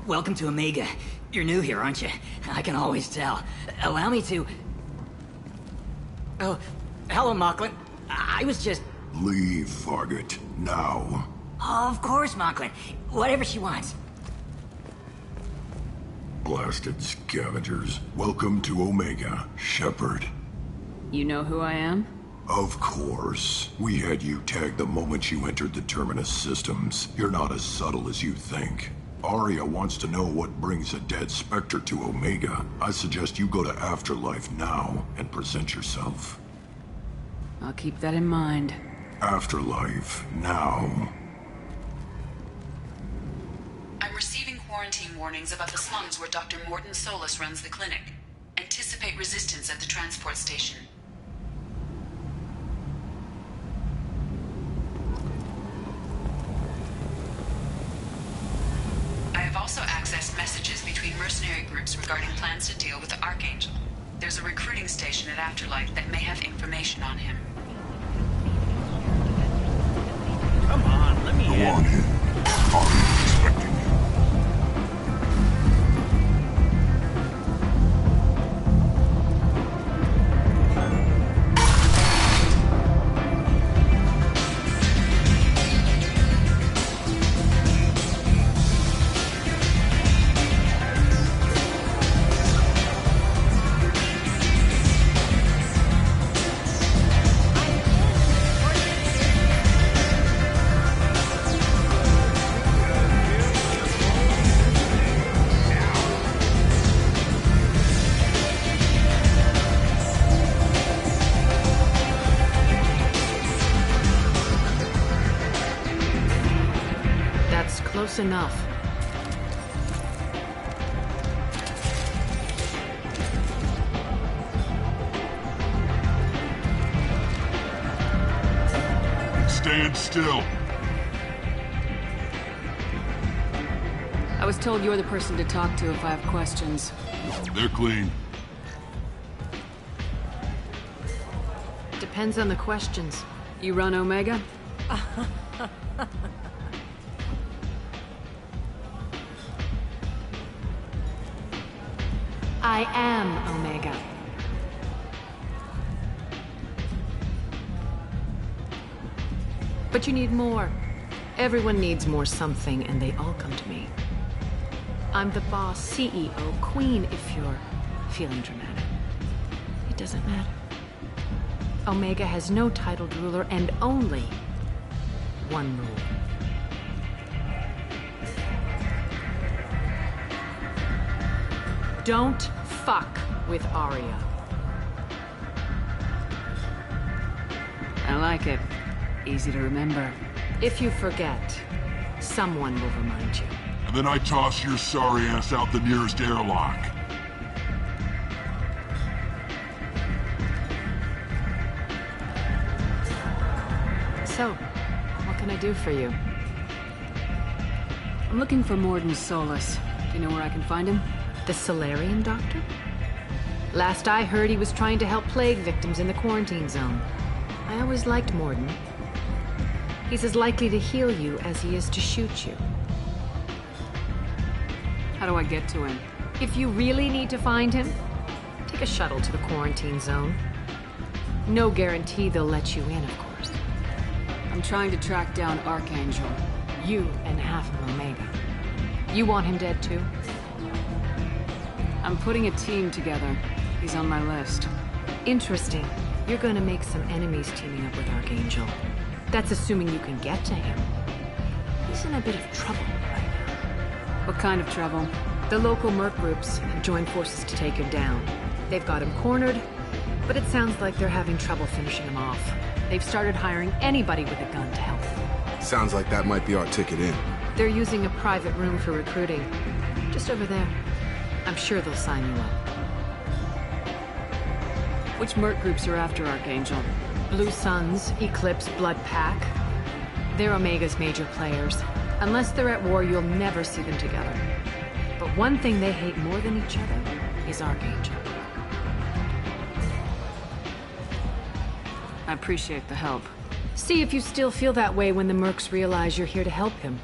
Welcome to Omega. You're new here, aren't you? I can always tell. Allow me to... Oh, hello, Mocklin. I was just... Leave, Fargate. Now. Of course, Mocklin. Whatever she wants. Blasted scavengers. Welcome to Omega, Shepard. You know who I am? Of course. We had you tagged the moment you entered the Terminus systems. You're not as subtle as you think. Aria wants to know what brings a dead Spectre to Omega. I suggest you go to Afterlife now and present yourself. I'll keep that in mind. Afterlife now. I'm receiving quarantine warnings about the slums where Dr. Morton Solus runs the clinic. Anticipate resistance at the transport station. I have also accessed messages between mercenary groups regarding plans to deal with the Archangel. There's a recruiting station at Afterlife that may have information on him. Come on in. Aria's expecting you. Close enough. Stand still. I was told you're the person to talk to if I have questions. They're clean. Depends on the questions. You run Omega? I am Omega. But you need more. Everyone needs more something, and they all come to me. I'm the boss, CEO, queen, if you're feeling dramatic. It doesn't matter. Omega has no titled ruler and only one rule. Don't fuck with Aria. I like it. Easy to remember. If you forget, someone will remind you. And then I toss your sorry ass out the nearest airlock. So, what can I do for you? I'm looking for Morden Solus. Do you know where I can find him? The Solarian doctor? Last I heard, he was trying to help plague victims in the quarantine zone. I always liked Morden. He's as likely to heal you as he is to shoot you. How do I get to him? If you really need to find him, take a shuttle to the quarantine zone. No guarantee they'll let you in, of course. I'm trying to track down Archangel. You and half of Omega. You want him dead too? I'm putting a team together. He's on my list. Interesting. You're gonna make some enemies teaming up with Archangel. That's assuming you can get to him. He's in a bit of trouble right now. What kind of trouble? The local merc groups have joined forces to take him down. They've got him cornered, but it sounds like they're having trouble finishing him off. They've started hiring anybody with a gun to help them. Sounds like that might be our ticket in. They're using a private room for recruiting. Just over there. I'm sure they'll sign you up. Which merc groups are after Archangel? Blue Suns, Eclipse, Blood Pack. They're Omega's major players. Unless they're at war, you'll never see them together. But one thing they hate more than each other is Archangel. I appreciate the help. See if you still feel that way when the mercs realize you're here to help him.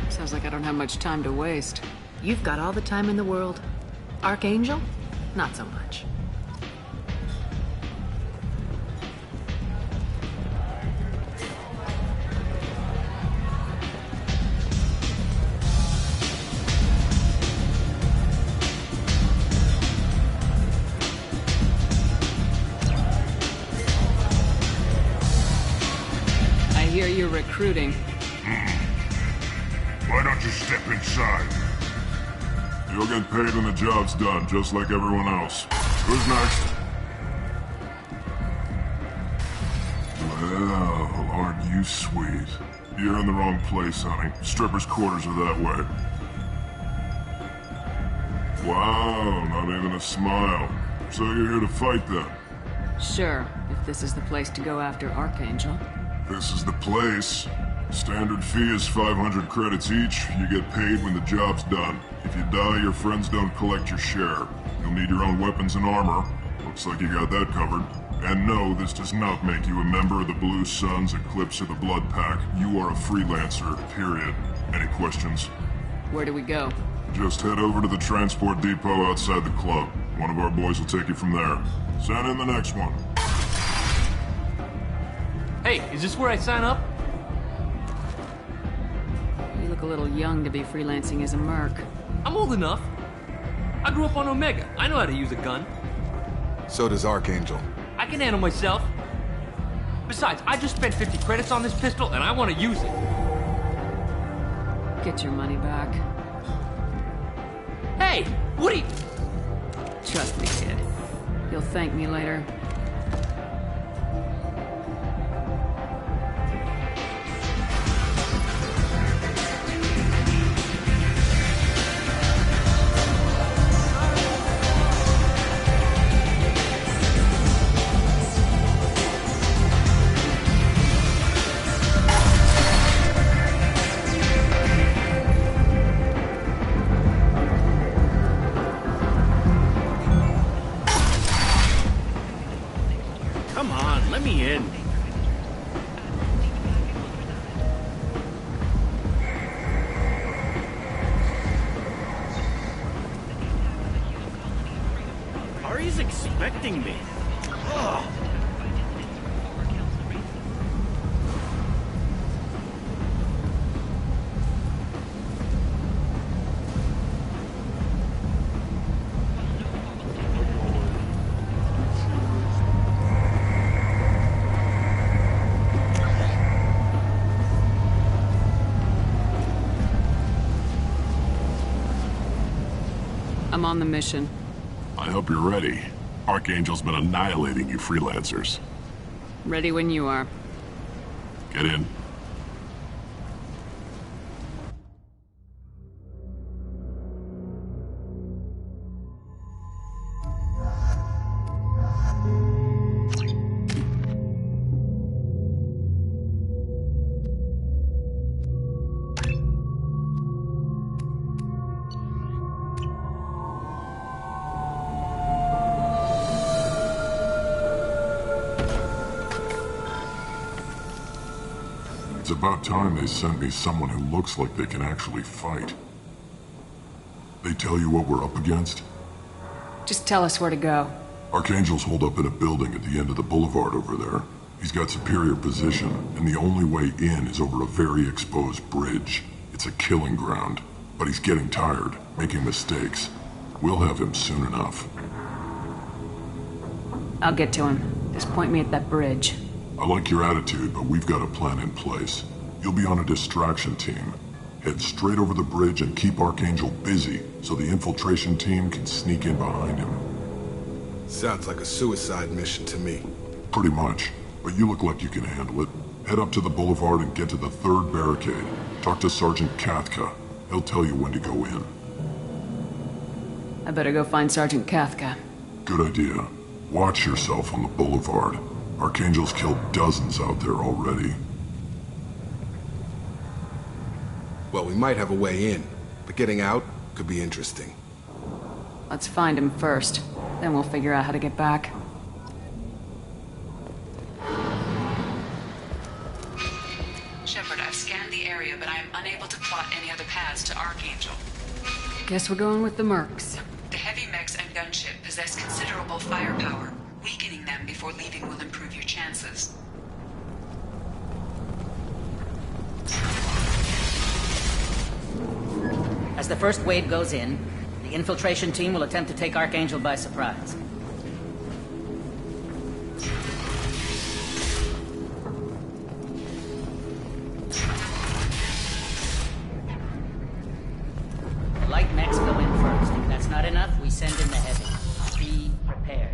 Sounds like I don't have much time to waste. You've got all the time in the world. Archangel? Not so much. I hear you're recruiting. Why don't you step inside? You'll get paid when the job's done, just like everyone else. Who's next? Well, aren't you sweet? You're in the wrong place, honey. Strippers' quarters are that way. Wow, not even a smile. So you're here to fight then? Sure, if this is the place to go after Archangel. This is the place. Standard fee is 500 credits each. You get paid when the job's done. If you die, your friends don't collect your share. You'll need your own weapons and armor. Looks like you got that covered. And no, this does not make you a member of the Blue Suns, Eclipse, or the Blood Pack. You are a freelancer, period. Any questions? Where do we go? Just head over to the transport depot outside the club. One of our boys will take you from there. Send in the next one. Hey, is this where I sign up? You look a little young to be freelancing as a merc. I'm old enough. I grew up on Omega. I know how to use a gun. So does Archangel. I can handle myself. Besides, I just spent 50 credits on this pistol, and I want to use it. Get your money back. Hey, what are you... Trust me, kid. You'll thank me later. Come on, let me in. Ari's expecting me. Ugh. I'm on the mission. I hope you're ready. Archangel's been annihilating you freelancers. Ready when you are. Get in. It's about time they sent me someone who looks like they can actually fight. They tell you what we're up against? Just tell us where to go. Archangel's holed up in a building at the end of the boulevard over there. He's got superior position, and the only way in is over a very exposed bridge. It's a killing ground, but he's getting tired, making mistakes. We'll have him soon enough. I'll get to him. Just point me at that bridge. I like your attitude, but we've got a plan in place. You'll be on a distraction team. Head straight over the bridge and keep Archangel busy so the infiltration team can sneak in behind him. Sounds like a suicide mission to me. Pretty much, but you look like you can handle it. Head up to the boulevard and get to the third barricade. Talk to Sergeant Kathka. He'll tell you when to go in. I better go find Sergeant Kathka. Good idea. Watch yourself on the boulevard. Archangel's killed dozens out there already. Well, we might have a way in, but getting out could be interesting. Let's find him first. Then we'll figure out how to get back. Shepard, I've scanned the area, but I am unable to plot any other paths to Archangel. Guess we're going with the mercs. The heavy mechs and gunship possess considerable firepower. Weakening them before leaving will improve your chances. As the first wave goes in, the infiltration team will attempt to take Archangel by surprise. The light mechs go in first. If that's not enough, we send in the heavy. Be prepared.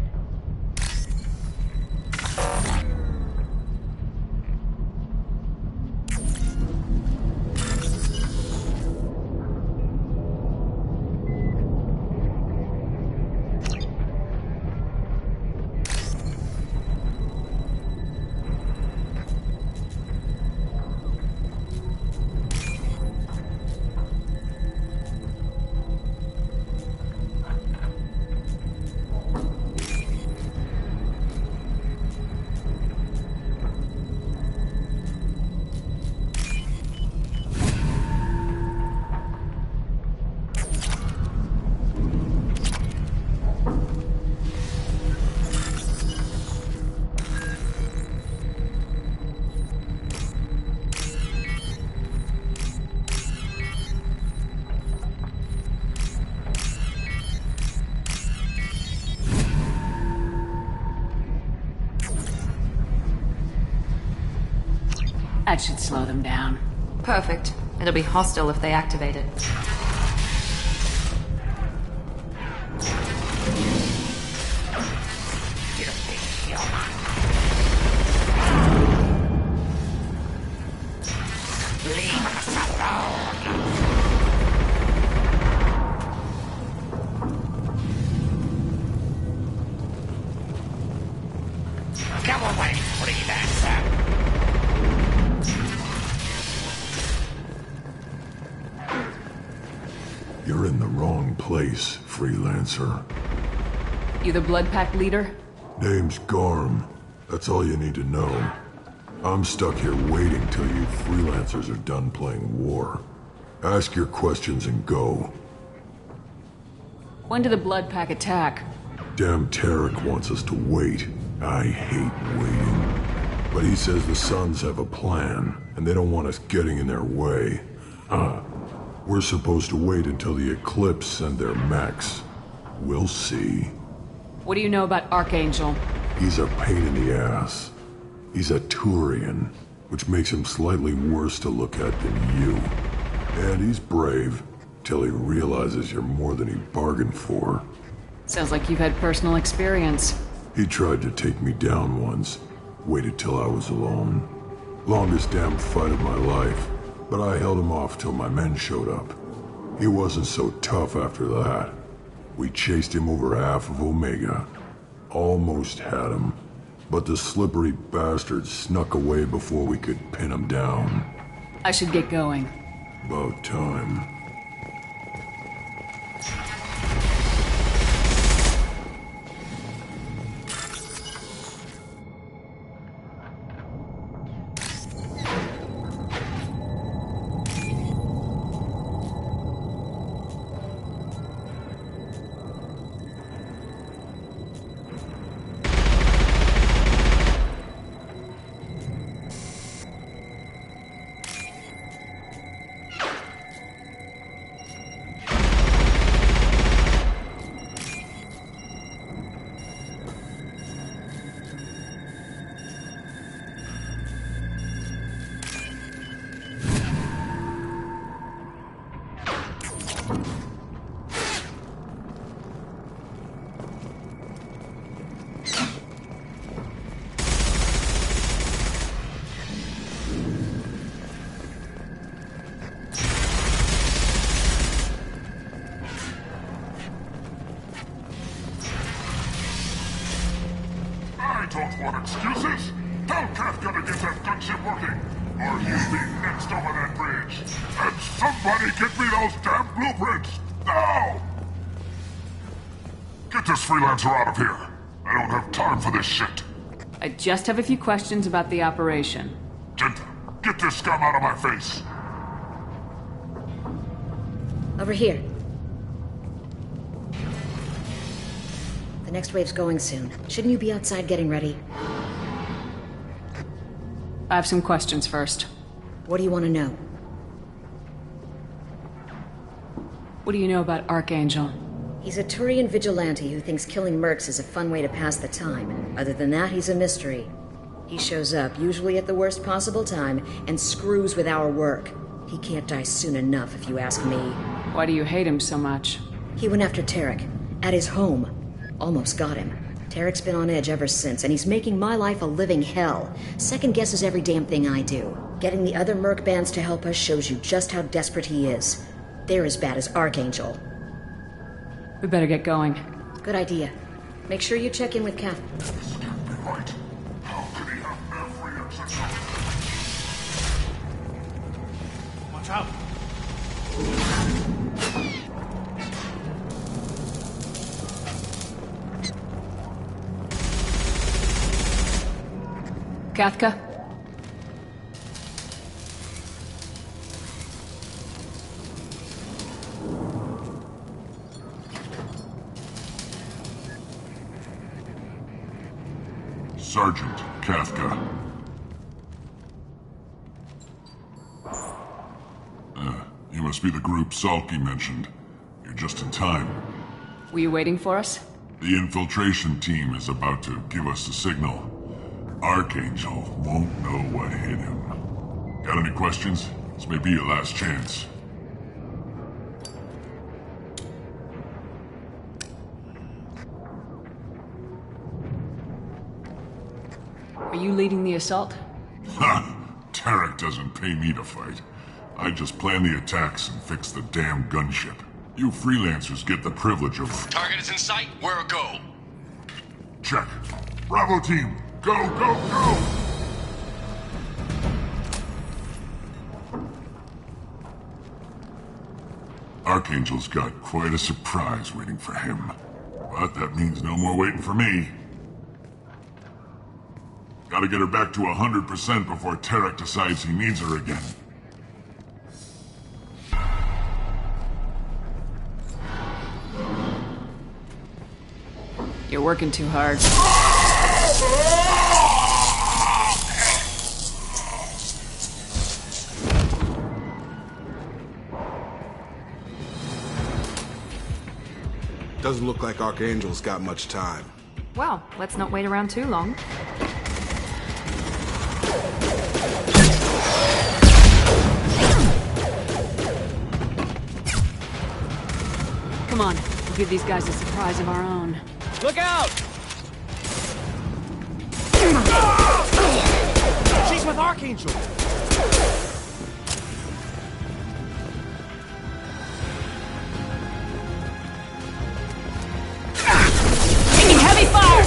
That should slow them down. Perfect. It'll be hostile if they activate it. Come away, freelancer! You're in the wrong place, freelancer. You the Blood Pack leader? Name's Garm. That's all you need to know. I'm stuck here waiting till you freelancers are done playing war. Ask your questions and go. When did the Blood Pack attack? Damn Tarek wants us to wait. I hate waiting. But he says the Suns have a plan, and they don't want us getting in their way. We're supposed to wait until the Eclipse send their mechs. We'll see. What do you know about Archangel? He's a pain in the ass. He's a Turian, which makes him slightly worse to look at than you. And he's brave, till he realizes you're more than he bargained for. Sounds like you've had personal experience. He tried to take me down once. Waited till I was alone. Longest damn fight of my life. But I held him off till my men showed up. He wasn't so tough after that. We chased him over half of Omega. Almost had him. But the slippery bastard snuck away before we could pin him down. I should get going. About time. don't want excuses. Tell Kafka to get that gunship working, or he'll be next over that bridge. And somebody get me those damn blueprints, now! Get this freelancer out of here. I don't have time for this shit. I just have a few questions about the operation. Genta, get this scum out of my face. Over here. The next wave's going soon. Shouldn't you be outside getting ready? I have some questions first. What do you want to know? What do you know about Archangel? He's a Turian vigilante who thinks killing mercs is a fun way to pass the time. Other than that, he's a mystery. He shows up, usually at the worst possible time, and screws with our work. He can't die soon enough, if you ask me. Why do you hate him so much? He went after Tarek. At his home. Almost got him. Tarek's been on edge ever since, and he's making my life a living hell. Second guesses every damn thing I do. Getting the other merc bands to help us shows you just how desperate he is. They're as bad as Archangel. We better get going. Good idea. Make sure you check in with Kath. This can't be right. How could he have every exit? Watch out! Kathka? Sergeant Kafka. You must be the group Salky mentioned. You're just in time. Were you waiting for us? The infiltration team is about to give us a signal. Archangel won't know what hit him. Got any questions? This may be your last chance. Are you leading the assault? Ha! Tarek doesn't pay me to fight. I just plan the attacks and fix the damn gunship. You freelancers get the privilege of... Target is in sight. Where a go? Check. Bravo team, go, go, go! Archangel's got quite a surprise waiting for him. But that means no more waiting for me. Gotta get her back to 100% before Tarek decides he needs her again. You're working too hard. Doesn't look like Archangel's got much time. Well, let's not wait around too long. Come on, we'll give these guys a surprise of our own. Look out! She's with Archangel! Taking heavy fire!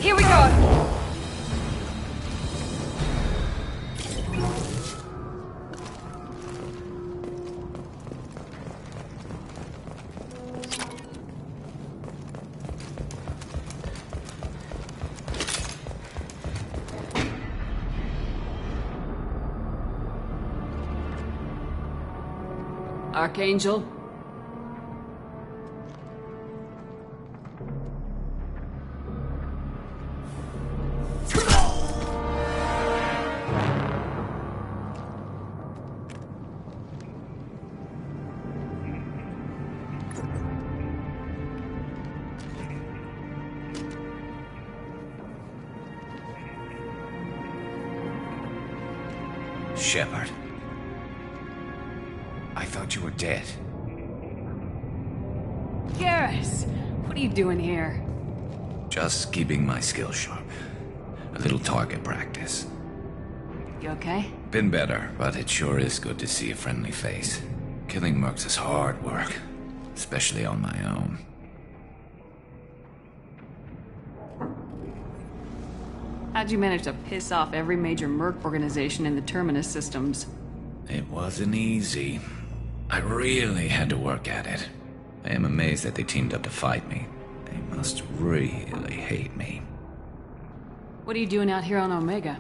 Here we go! Archangel? Shepard. I thought you were dead. Garrus! What are you doing here? Just keeping my skills sharp. A little target practice. You okay? Been better, but it sure is good to see a friendly face. Killing mercs is hard work, especially on my own. How'd you manage to piss off every major merc organization in the Terminus systems? It wasn't easy. I really had to work at it. I am amazed that they teamed up to fight me. They must really hate me. What are you doing out here on Omega?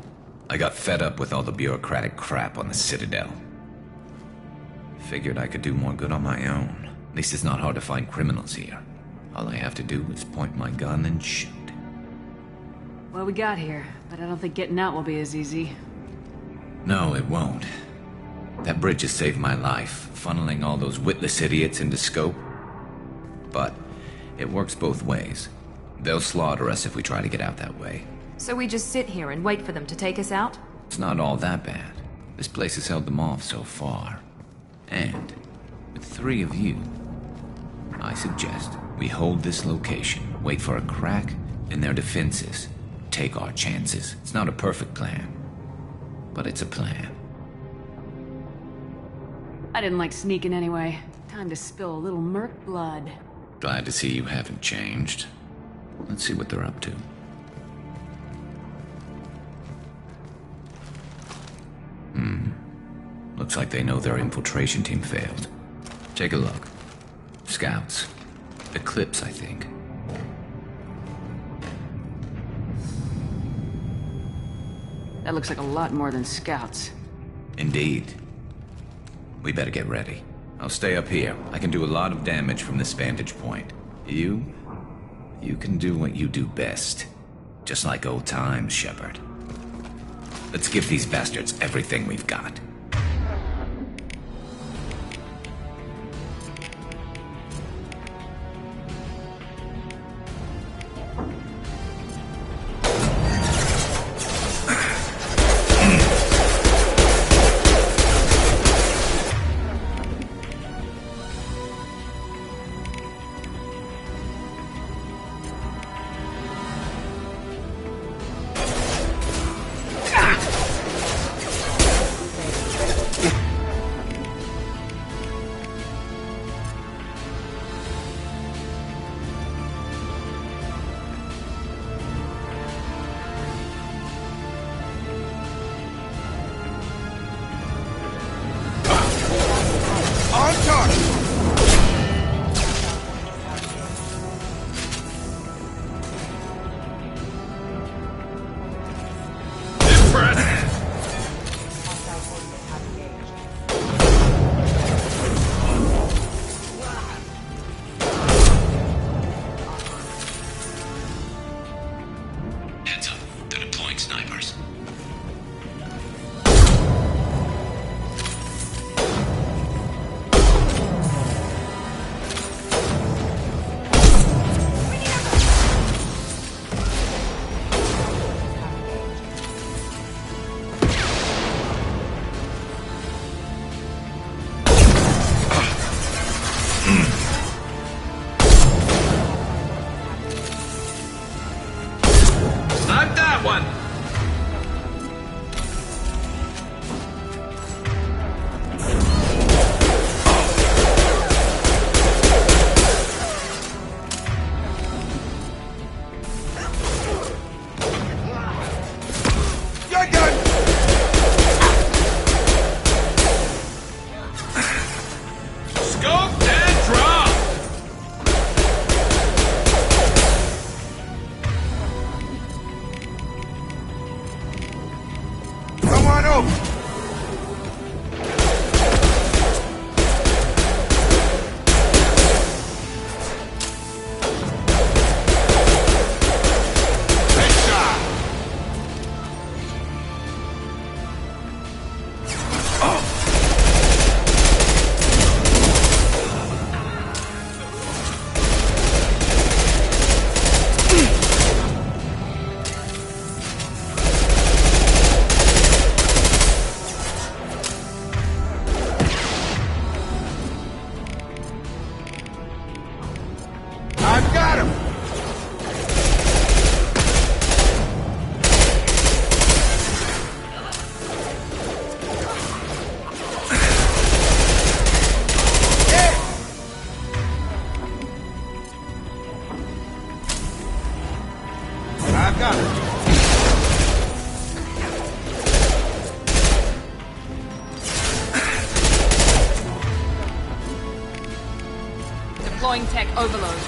I got fed up with all the bureaucratic crap on the Citadel. Figured I could do more good on my own. At least it's not hard to find criminals here. All I have to do is point my gun and shoot. Well, we got here, but I don't think getting out will be as easy. No, it won't. That bridge has saved my life, funneling all those witless idiots into scope. But it works both ways. They'll slaughter us if we try to get out that way. So we just sit here and wait for them to take us out? It's not all that bad. This place has held them off so far. And with 3 of you, I suggest we hold this location, wait for a crack in their defenses, take our chances. It's not a perfect plan, but it's a plan. I didn't like sneaking anyway. Time to spill a little merc blood. Glad to see you haven't changed. Let's see what they're up to. Looks like they know their infiltration team failed. Take a look. Scouts. Eclipse, I think. That looks like a lot more than scouts. Indeed. We better get ready. I'll stay up here. I can do a lot of damage from this vantage point. You can do what you do best. Just like old times, Shepard. Let's give these bastards everything we've got. Deploying tech overload.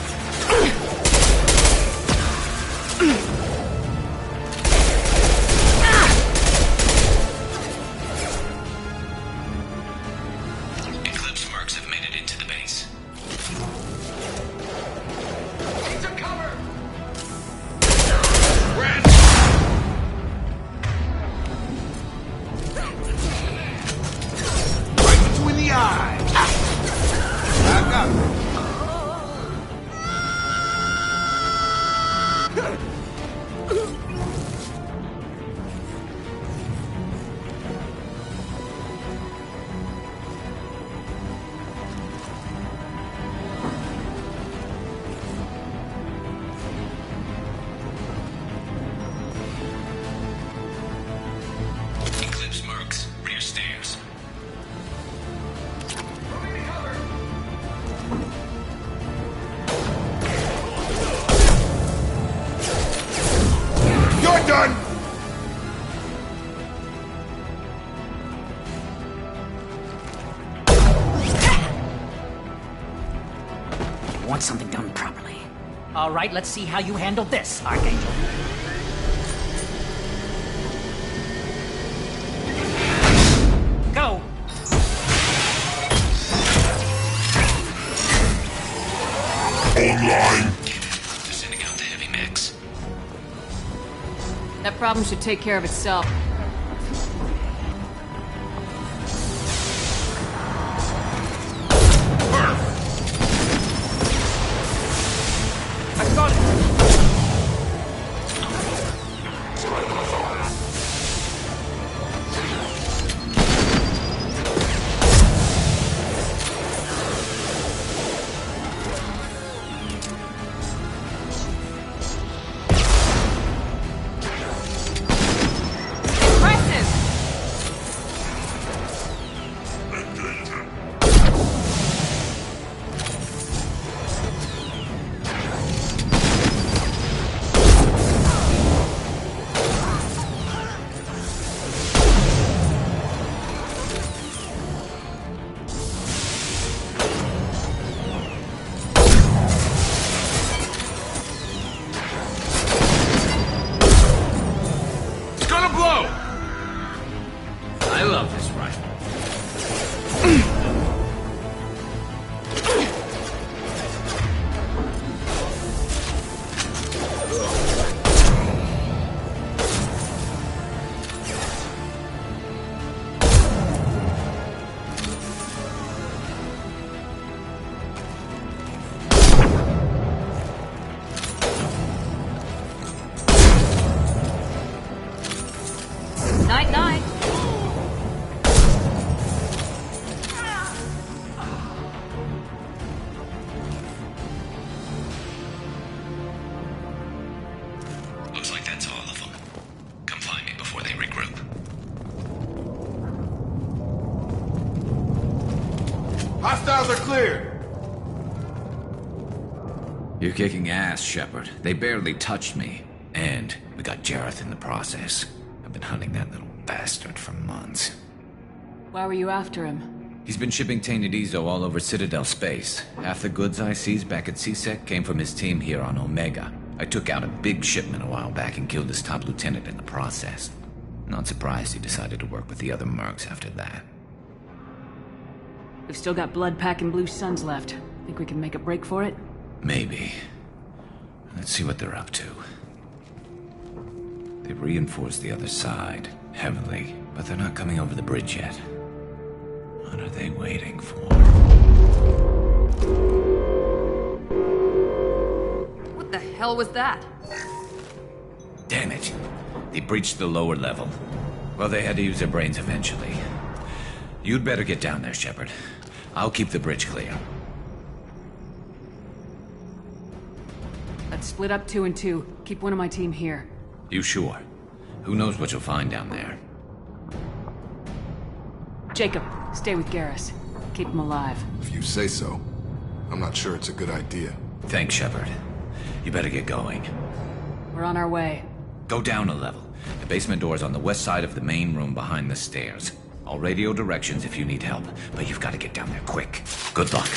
Eclipse mercs have made it into the base. Right between the eyes. Back up. Eclipse mercs, rear stairs. You're done! You want something done properly. All right, let's see how you handle this, Archangel. Go! Online. Sending out the heavy mix. That problem should take care of itself. I got it! Night-night. Looks like that's all of them. Come find me before they regroup. Hostiles are clear! You're kicking ass, Shepard. They barely touched me. And we got Jareth in the process. I've been hunting that little bastard for months. Why were you after him? He's been shipping tainted Ezo all over Citadel space. Half the goods I seized back at CSEC came from his team here on Omega. I took out a big shipment a while back and killed his top lieutenant in the process. Not surprised he decided to work with the other mercs after that. We've still got Blood Pack and Blue Suns left. Think we can make a break for it? Maybe. Let's see what they're up to. They've reinforced the other side, heavily, but they're not coming over the bridge yet. What are they waiting for? What the hell was that? Damn it. They breached the lower level. Well, they had to use their brains eventually. You'd better get down there, Shepard. I'll keep the bridge clear. Let's split up 2 and 2. Keep one of my team here. You sure? Who knows what you'll find down there? Jacob, stay with Garrus. Keep him alive. If you say so. I'm not sure it's a good idea. Thanks, Shepard. You better get going. We're on our way. Go down a level. The basement door's on the west side of the main room behind the stairs. I'll radio directions if you need help, but you've got to get down there quick. Good luck.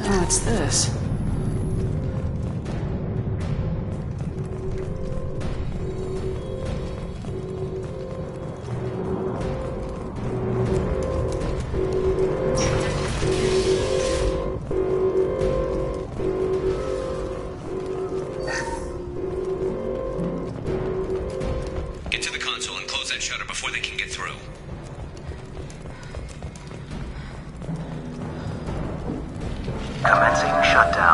What's this? Get to the console and close that shutter before they can get through. Commencing shutdown.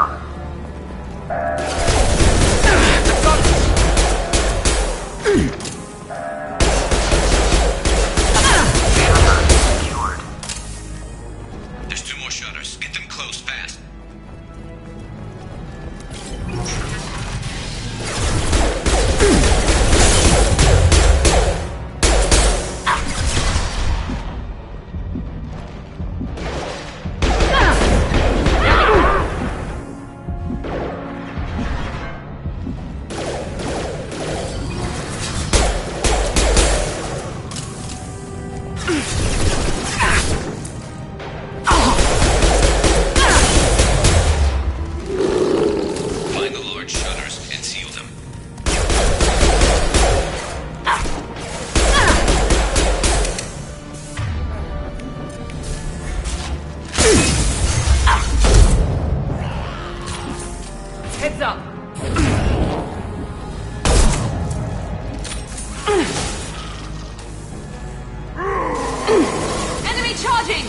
Heads up! Enemy charging!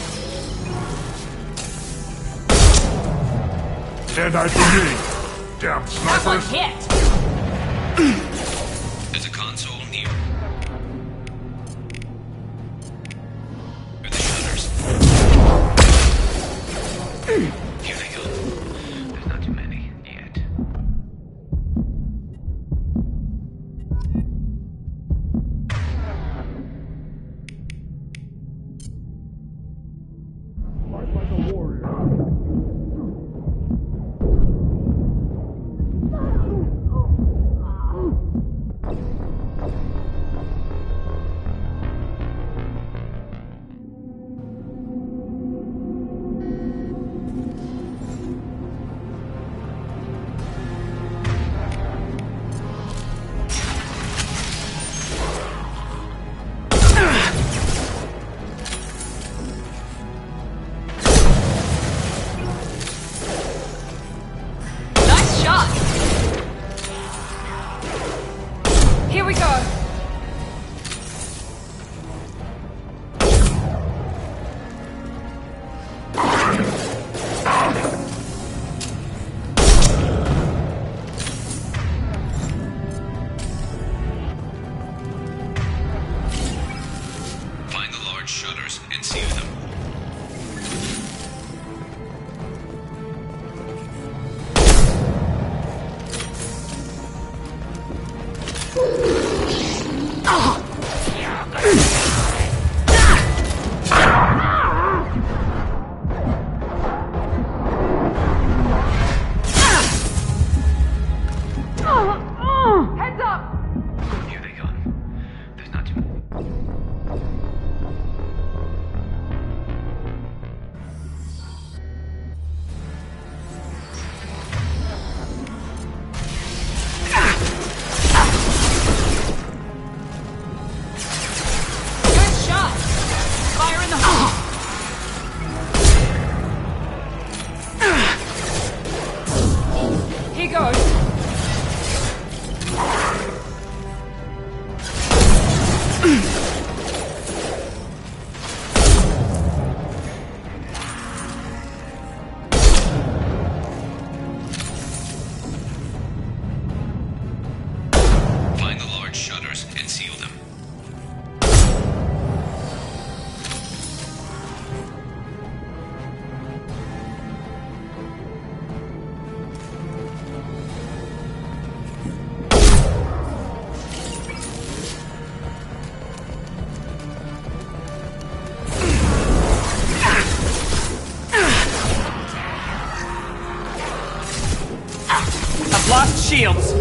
Dead-eyed for me! Damn That one snipers! hit! There's a console near. Through the shutters. Here they go. There's not too many yet. Fight like a warrior. Nice shot! Here we go! Find the large shutters and seal them. Heads up! Here they come. There's not too many. Good shot! Fire in the hole! Here goes. Find the large shutters and seal them. I've lost shields.